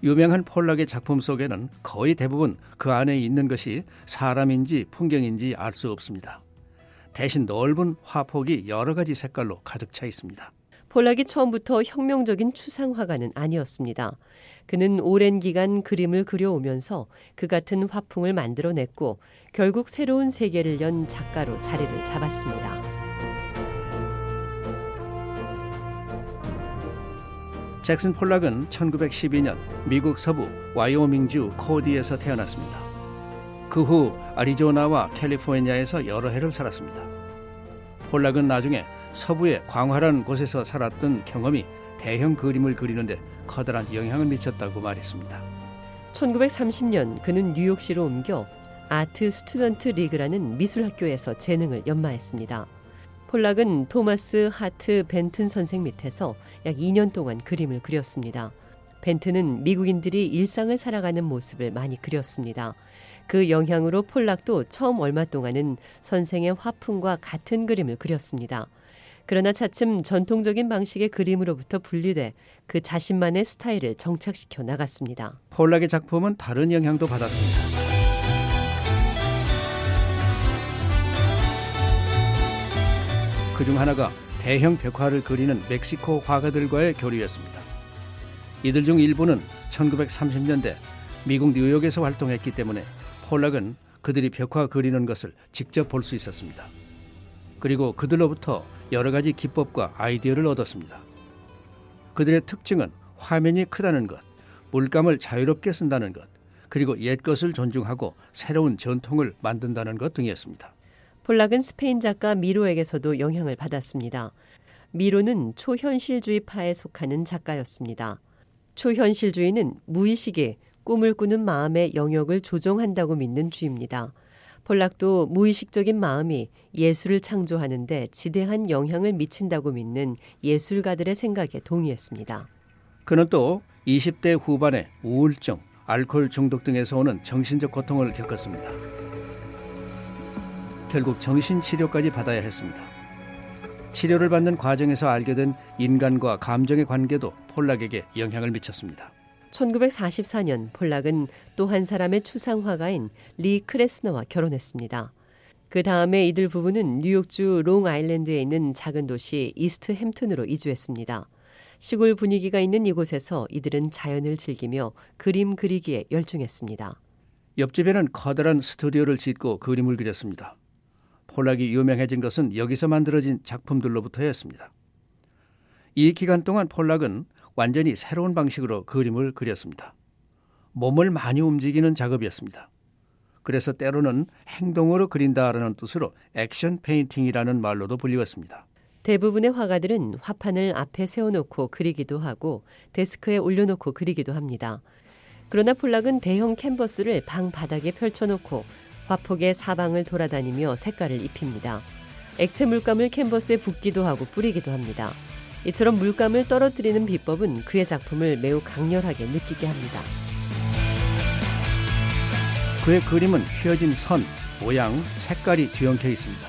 Speaker 9: 유명한 폴락의 작품 속에는 거의 대부분 그 안에 있는 것이 사람인지 풍경인지 알 수 없습니다. 대신 넓은 화폭이 여러 가지 색깔로 가득 차 있습니다.
Speaker 10: 폴락이 처음부터 혁명적인 추상화가는 아니었습니다. 그는 오랜 기간 그림을 그려오면서 그 같은 화풍을 만들어냈고 결국 새로운 세계를 연 작가로 자리를 잡았습니다.
Speaker 9: 잭슨 폴락은 1912년 미국 서부 와이오밍주 코디에서 태어났습니다. 그 후 애리조나와 캘리포니아에서 여러 해를 살았습니다. 폴락은 나중에 서부의 광활한 곳에서 살았던 경험이 대형 그림을 그리는데 커다란 영향을 미쳤다고 말했습니다.
Speaker 10: 1930년 그는 뉴욕시로 옮겨 아트 스튜던트 리그라는 미술학교에서 재능을 연마했습니다. 폴락은 토마스 하트 벤튼 선생 밑에서 약 2년 동안 그림을 그렸습니다. 벤튼은 미국인들이 일상을 살아가는 모습을 많이 그렸습니다. 그 영향으로 폴락도 처음 얼마 동안은 선생의 화풍과 같은 그림을 그렸습니다. 그러나 차츰 전통적인 방식의 그림으로부터 분리돼 그 자신만의 스타일을 정착시켜 나갔습니다.
Speaker 9: 폴락의 작품은 다른 영향도 받았습니다. 그중 하나가 대형 벽화를 그리는 멕시코 화가들과의 교류였습니다. 이들 중 일부는 1930년대 미국 뉴욕에서 활동했기 때문에 폴락은 그들이 벽화 그리는 것을 직접 볼 수 있었습니다. 그리고 그들로부터 여러 가지 기법과 아이디어를 얻었습니다. 그들의 특징은 화면이 크다는 것, 물감을 자유롭게 쓴다는 것, 그리고 옛 것을 존중하고 새로운 전통을 만든다는 것 등이었습니다.
Speaker 10: 폴락은 스페인 작가 미로에게서도 영향을 받았습니다. 미로는 초현실주의파에 속하는 작가였습니다. 초현실주의는 무의식에 꿈을 꾸는 마음의 영역을 조종한다고 믿는 주의입니다. 폴락도 무의식적인 마음이 예술을 창조하는 데 지대한 영향을 미친다고 믿는 예술가들의 생각에 동의했습니다.
Speaker 9: 그는 또 20대 후반에 우울증, 알코올 중독 등에서 오는 정신적 고통을 겪었습니다. 결국 정신치료까지 받아야 했습니다. 치료를 받는 과정에서 알게 된 인간과 감정의 관계도 폴락에게 영향을 미쳤습니다.
Speaker 10: 1944년 폴락은 또 한 사람의 추상화가인 리 크레스너와 결혼했습니다. 그 다음에 이들 부부는 뉴욕주 롱아일랜드에 있는 작은 도시 이스트 햄튼으로 이주했습니다. 시골 분위기가 있는 이곳에서 이들은 자연을 즐기며 그림 그리기에 열중했습니다.
Speaker 9: 옆집에는 커다란 스튜디오를 짓고 그림을 그렸습니다. 폴락이 유명해진 것은 여기서 만들어진 작품들로부터였습니다. 이 기간 동안 폴락은 완전히 새로운 방식으로 그림을 그렸습니다. 몸을 많이 움직이는 작업이었습니다. 그래서 때로는 행동으로 그린다라는 뜻으로 액션 페인팅이라는 말로도 불리웠습니다.
Speaker 10: 대부분의 화가들은 화판을 앞에 세워놓고 그리기도 하고 데스크에 올려놓고 그리기도 합니다. 그러나 폴락은 대형 캔버스를 방 바닥에 펼쳐놓고 화폭의 사방을 돌아다니며 색깔을 입힙니다. 액체 물감을 캔버스에 붓기도 하고 뿌리기도 합니다. 이처럼 물감을 떨어뜨리는 비법은 그의 작품을 매우 강렬하게 느끼게 합니다.
Speaker 9: 그의 그림은 휘어진 선, 모양, 색깔이 뒤엉켜 있습니다.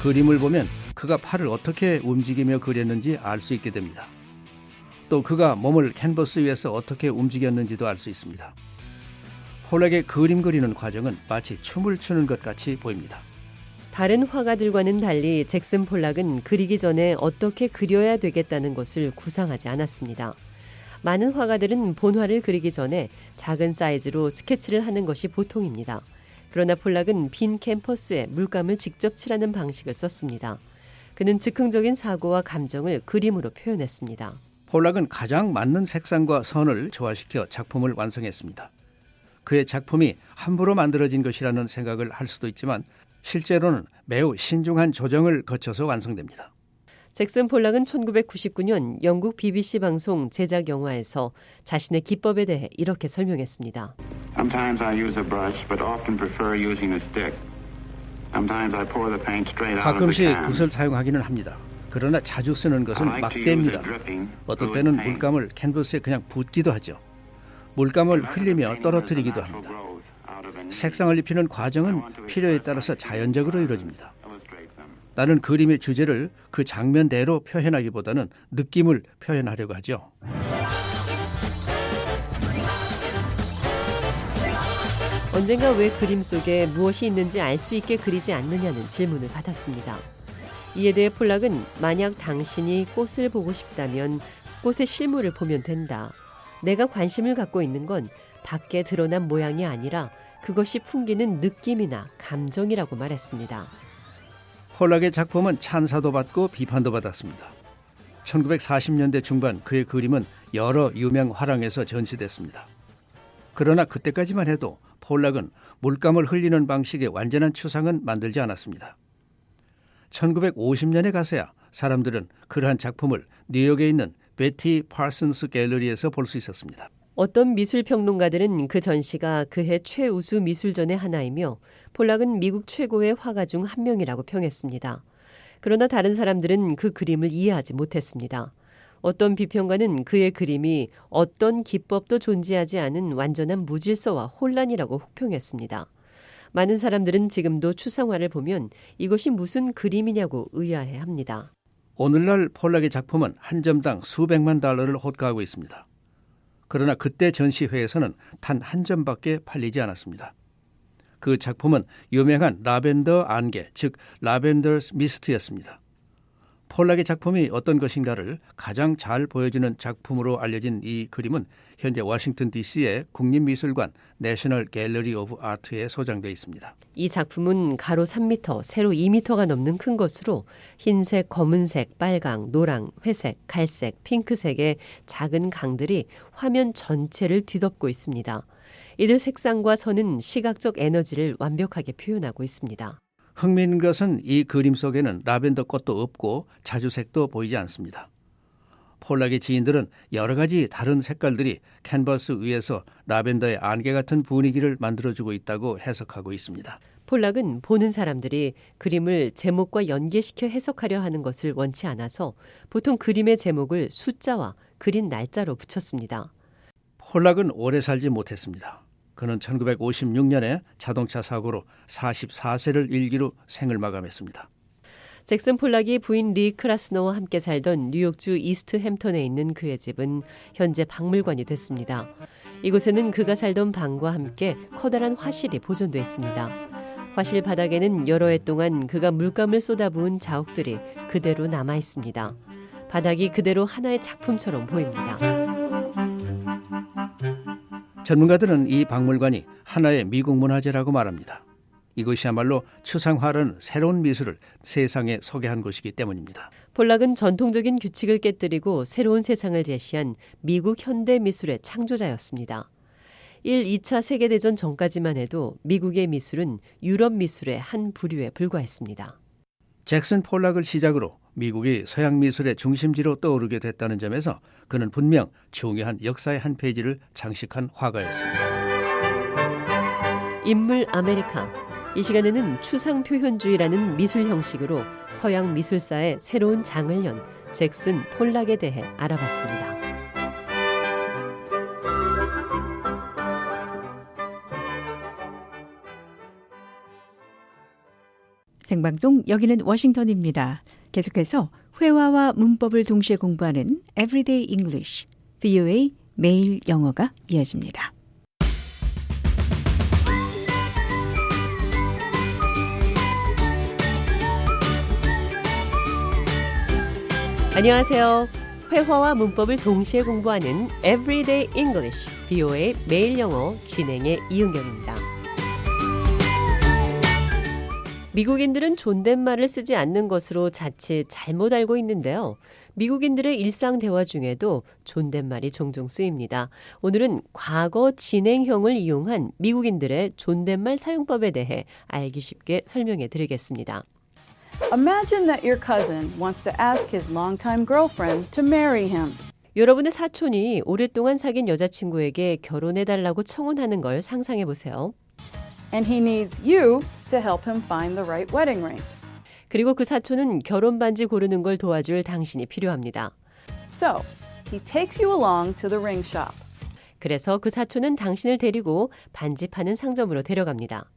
Speaker 9: 그림을 보면 그가 팔을 어떻게 움직이며 그렸는지 알 수 있게 됩니다. 또 그가 몸을 캔버스 위에서 어떻게 움직였는지도 알 수 있습니다. 폴락의 그림 그리는 과정은 마치 춤을 추는 것 같이 보입니다.
Speaker 10: 다른 화가들과는 달리 잭슨 폴락은 그리기 전에 어떻게 그려야 되겠다는 것을 구상하지 않았습니다. 많은 화가들은 본화를 그리기 전에 작은 사이즈로 스케치를 하는 것이 보통입니다. 그러나 폴락은 빈 캔버스에 물감을 직접 칠하는 방식을 썼습니다. 그는 즉흥적인 사고와 감정을 그림으로 표현했습니다.
Speaker 9: 폴락은 가장 맞는 색상과 선을 조화시켜 작품을 완성했습니다. 그의 작품이 함부로 만들어진 것이라는 생각을 할 수도 있지만 실제로는 매우 신중한 조정을 거쳐서 완성됩니다.
Speaker 10: 잭슨 폴락은 1999년 영국 BBC 방송 제작 영화에서 자신의 기법에 대해 이렇게 설명했습니다.
Speaker 11: Sometimes I use a brush, but often prefer using a stick. Sometimes I pour the paint straight out of the
Speaker 9: 가끔씩
Speaker 11: can.
Speaker 9: 붓을 사용하기는 합니다. 그러나 자주 쓰는 것은 막대입니다. 어떤 때는 물감을 캔버스에 그냥 붓기도 하죠. 물감을 흘리며 떨어뜨리기도 합니다. 색상을 입히는 과정은 필요에 따라서 자연적으로 이루어집니다. 나는 그림의 주제를 그 장면대로 표현하기보다는 느낌을 표현하려고 하죠.
Speaker 10: 언젠가 왜 그림 속에 무엇이 있는지 알 수 있게 그리지 않느냐는 질문을 받았습니다. 이에 대해 폴락은 만약 당신이 꽃을 보고 싶다면 꽃의 실물을 보면 된다. 내가 관심을 갖고 있는 건 밖에 드러난 모양이 아니라 그것이 풍기는 느낌이나 감정이라고 말했습니다.
Speaker 9: 폴락의 작품은 찬사도 받고 비판도 받았습니다. 1940년대 중반 그의 그림은 여러 유명 화廊에서 전시됐습니다. 그러나 그때까지만 해도 폴락은 물감을 흘리는 방식의 완전한 추상은 만들지 않았습니다. 1950년에 가서야 사람들은 그러한 작품을 뉴욕에 있는 베티 파슨스 갤러리에서 볼 수 있었습니다.
Speaker 10: 어떤 미술평론가들은 그 전시가 그해 최우수 미술전의 하나이며 폴락은 미국 최고의 화가 중 한 명이라고 평했습니다. 그러나 다른 사람들은 그 그림을 이해하지 못했습니다. 어떤 비평가는 그의 그림이 어떤 기법도 존재하지 않은 완전한 무질서와 혼란이라고 혹평했습니다. 많은 사람들은 지금도 추상화를 보면 이것이 무슨 그림이냐고 의아해합니다.
Speaker 9: 오늘날 폴락의 작품은 한 점당 수백만 달러를 호가하고 있습니다. 그러나 그때 전시회에서는 단 한 점밖에 팔리지 않았습니다. 그 작품은 유명한 라벤더 안개, 즉 라벤더스 미스트였습니다. 폴락의 작품이 어떤 것인가를 가장 잘 보여주는 작품으로 알려진 이 그림은 현재 워싱턴 DC의 국립미술관 내셔널 갤러리 오브 아트에 소장되어 있습니다.
Speaker 10: 이 작품은 가로 3m, 세로 2m가 넘는 큰 것으로 흰색, 검은색, 빨강, 노랑, 회색, 갈색, 핑크색의 작은 강들이 화면 전체를 뒤덮고 있습니다. 이들 색상과 선은 시각적 에너지를 완벽하게 표현하고 있습니다.
Speaker 9: 흥미있는 것은 이 그림 속에는 라벤더 꽃도 없고 자주색도 보이지 않습니다. 폴락의 지인들은 여러 가지 다른 색깔들이 캔버스 위에서 라벤더의 안개 같은 분위기를 만들어주고 있다고 해석하고 있습니다.
Speaker 10: 폴락은 보는 사람들이 그림을 제목과 연계시켜 해석하려 하는 것을 원치 않아서 보통 그림의 제목을 숫자와 그린 날짜로 붙였습니다.
Speaker 9: 폴락은 오래 살지 못했습니다. 그는 1956년에 자동차 사고로 44세를 일기로 생을 마감했습니다.
Speaker 10: 잭슨 폴락이 부인 리 크라스너와 함께 살던 뉴욕주 이스트 햄턴에 있는 그의 집은 현재 박물관이 됐습니다. 이곳에는 그가 살던 방과 함께 커다란 화실이 보존돼 있습니다. 화실 바닥에는 여러 해 동안 그가 물감을 쏟아부은 자국들이 그대로 남아 있습니다. 바닥이 그대로 하나의 작품처럼 보입니다.
Speaker 9: 전문가들은 이 박물관이 하나의 미국 문화재라고 말합니다. 이것이야말로 추상화라는 새로운 미술을 세상에 소개한 곳이기 때문입니다.
Speaker 10: 폴락은 전통적인 규칙을 깨뜨리고 새로운 세상을 제시한 미국 현대 미술의 창조자였습니다. 1, 2차 세계대전 전까지만 해도 미국의 미술은 유럽 미술의 한 부류에 불과했습니다.
Speaker 9: 잭슨 폴락을 시작으로 미국이 서양 미술의 중심지로 떠오르게 됐다는 점에서 그는 분명 중요한 역사의 한 페이지를 장식한 화가였습니다.
Speaker 10: 인물 아메리카. 이 시간에는 추상 표현주의라는 미술 형식으로 서양 미술사의 새로운 장을 연 잭슨 폴락에 대해 알아봤습니다.
Speaker 3: 생방송 여기는 워싱턴입니다. 계속해서 회화와 문법을 동시에 공부하는 Everyday English, VOA 매일 영어가 이어집니다.
Speaker 10: 안녕하세요. 회화와 문법을 동시에 공부하는 Everyday English, VOA 매일 영어 진행의 이은경입니다. 미국인들은 존댓말을 쓰지 않는 것으로 자칫 잘못 알고 있는데요. 미국인들의 일상 대화 중에도 존댓말이 종종 쓰입니다. 오늘은 과거 진행형을 이용한 미국인들의 존댓말 사용법에 대해 알기 쉽게 설명해 드리겠습니다.
Speaker 12: Imagine that your cousin wants to ask his longtime girlfriend to marry him.
Speaker 10: 여러분의 사촌이 오랫동안 사귄 여자친구에게 결혼해달라고 청혼하는 걸 상상해 보세요.
Speaker 12: And he needs you to help him find the right wedding ring.
Speaker 10: 그리고 그 사촌은 결혼 반지 고르는 걸 도와줄 당신이 필요합니다.
Speaker 12: So, he takes you along to the ring shop.
Speaker 10: 그래서 그 사촌은 당신을 데리고 반지 파는 상점으로 데려갑니다.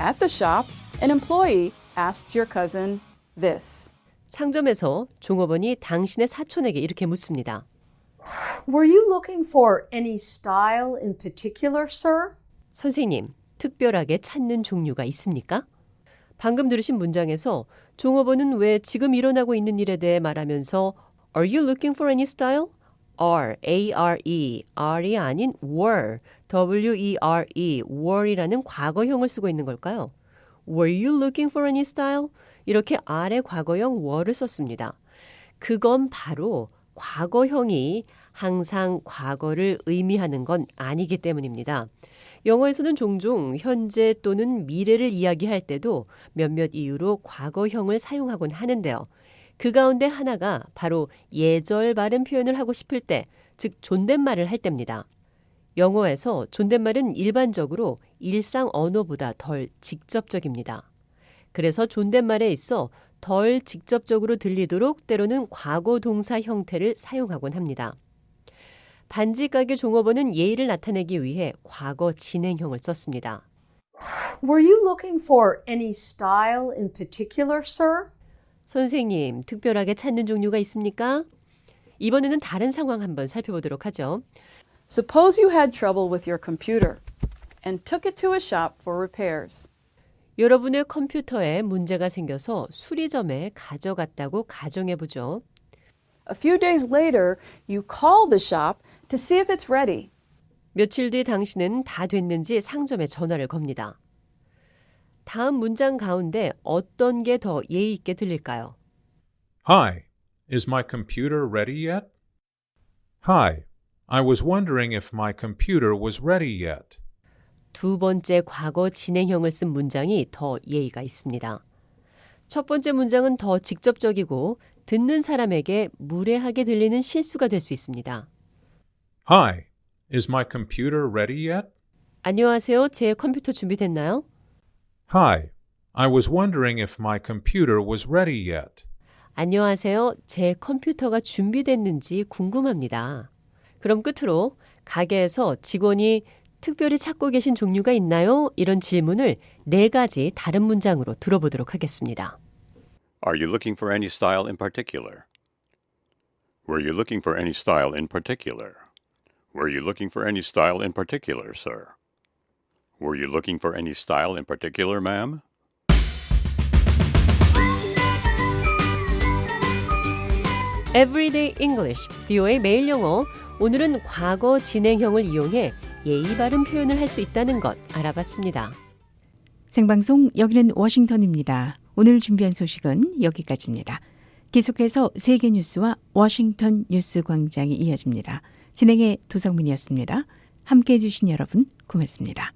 Speaker 12: At the shop, an employee asked your cousin this.
Speaker 10: 상점에서 종업원이 당신의 사촌에게 이렇게 묻습니다.
Speaker 13: Were you looking for any style in particular, sir?
Speaker 10: 선생님, 특별하게 찾는 종류가 있습니까? 방금 들으신 문장에서 종업원은 왜 지금 일어나고 있는 일에 대해 말하면서 Are you looking for any style? R, A-R-E, R이 아닌 were, W-E-R-E, were이라는 과거형을 쓰고 있는 걸까요? Were you looking for any style? 이렇게 R의 과거형 were를 썼습니다. 그건 바로 과거형이 항상 과거를 의미하는 건 아니기 때문입니다. 영어에서는 종종 현재 또는 미래를 이야기할 때도 몇몇 이유로 과거형을 사용하곤 하는데요. 그 가운데 하나가 바로 예절 바른 표현을 하고 싶을 때, 즉 존댓말을 할 때입니다. 영어에서 존댓말은 일반적으로 일상 언어보다 덜 직접적입니다. 그래서 존댓말에 있어 덜 직접적으로 들리도록 때로는 과거 동사 형태를 사용하곤 합니다. 반지 가게 종업원은 예의를 나타내기 위해 과거 진행형을 썼습니다.
Speaker 13: Were you looking for any style in particular, sir?
Speaker 10: 선생님, 특별하게 찾는 종류가 있습니까? 이번에는 다른 상황 한번 살펴보도록 하죠.
Speaker 12: Suppose you had trouble with your computer and took it to a shop for repairs.
Speaker 10: 여러분의 컴퓨터에 문제가 생겨서 수리점에 가져갔다고 가정해보죠.
Speaker 12: A few days later, you call the shop to see if it's ready.
Speaker 10: 며칠 뒤 당신은 다 됐는지 상점에 전화를 겁니다. 다음 문장 가운데 어떤 게 더 예의 있게 들릴까요?
Speaker 14: Hi, is my computer ready yet? Hi, I was wondering if my computer was ready yet.
Speaker 10: 두 번째 과거 진행형을 쓴 문장이 더 예의가 있습니다. 첫 번째 문장은 더 직접적이고 듣는 사람에게 무례하게 들리는 실수가 될 수 있습니다.
Speaker 14: Hi, is my computer ready yet?
Speaker 10: 안녕하세요. 제 컴퓨터 준비됐나요?
Speaker 14: Hi, I was wondering if my computer was ready yet.
Speaker 10: 안녕하세요. 제 컴퓨터가 준비됐는지 궁금합니다. 그럼 끝으로 가게에서 직원이 특별히 찾고 계신 종류가 있나요? 이런 질문을 4가지 다른 문장으로 들어보도록 하겠습니다.
Speaker 15: Are you looking for any style in particular? Were you looking for any style in particular? Were you looking for any style in particular, sir? Were you looking for any style in particular, ma'am?
Speaker 10: Everyday English, BO의 매일 영어. 오늘은 과거 진행형을 이용해 예의 바른 표현을 할 수 있다는 것 알아봤습니다.
Speaker 3: 생방송 여기는 워싱턴입니다. 오늘 준비한 소식은 여기까지입니다. 계속해서 세계 뉴스와 워싱턴 뉴스 광장이 이어집니다. 진행의 도성민이었습니다. 함께해 주신 여러분 고맙습니다.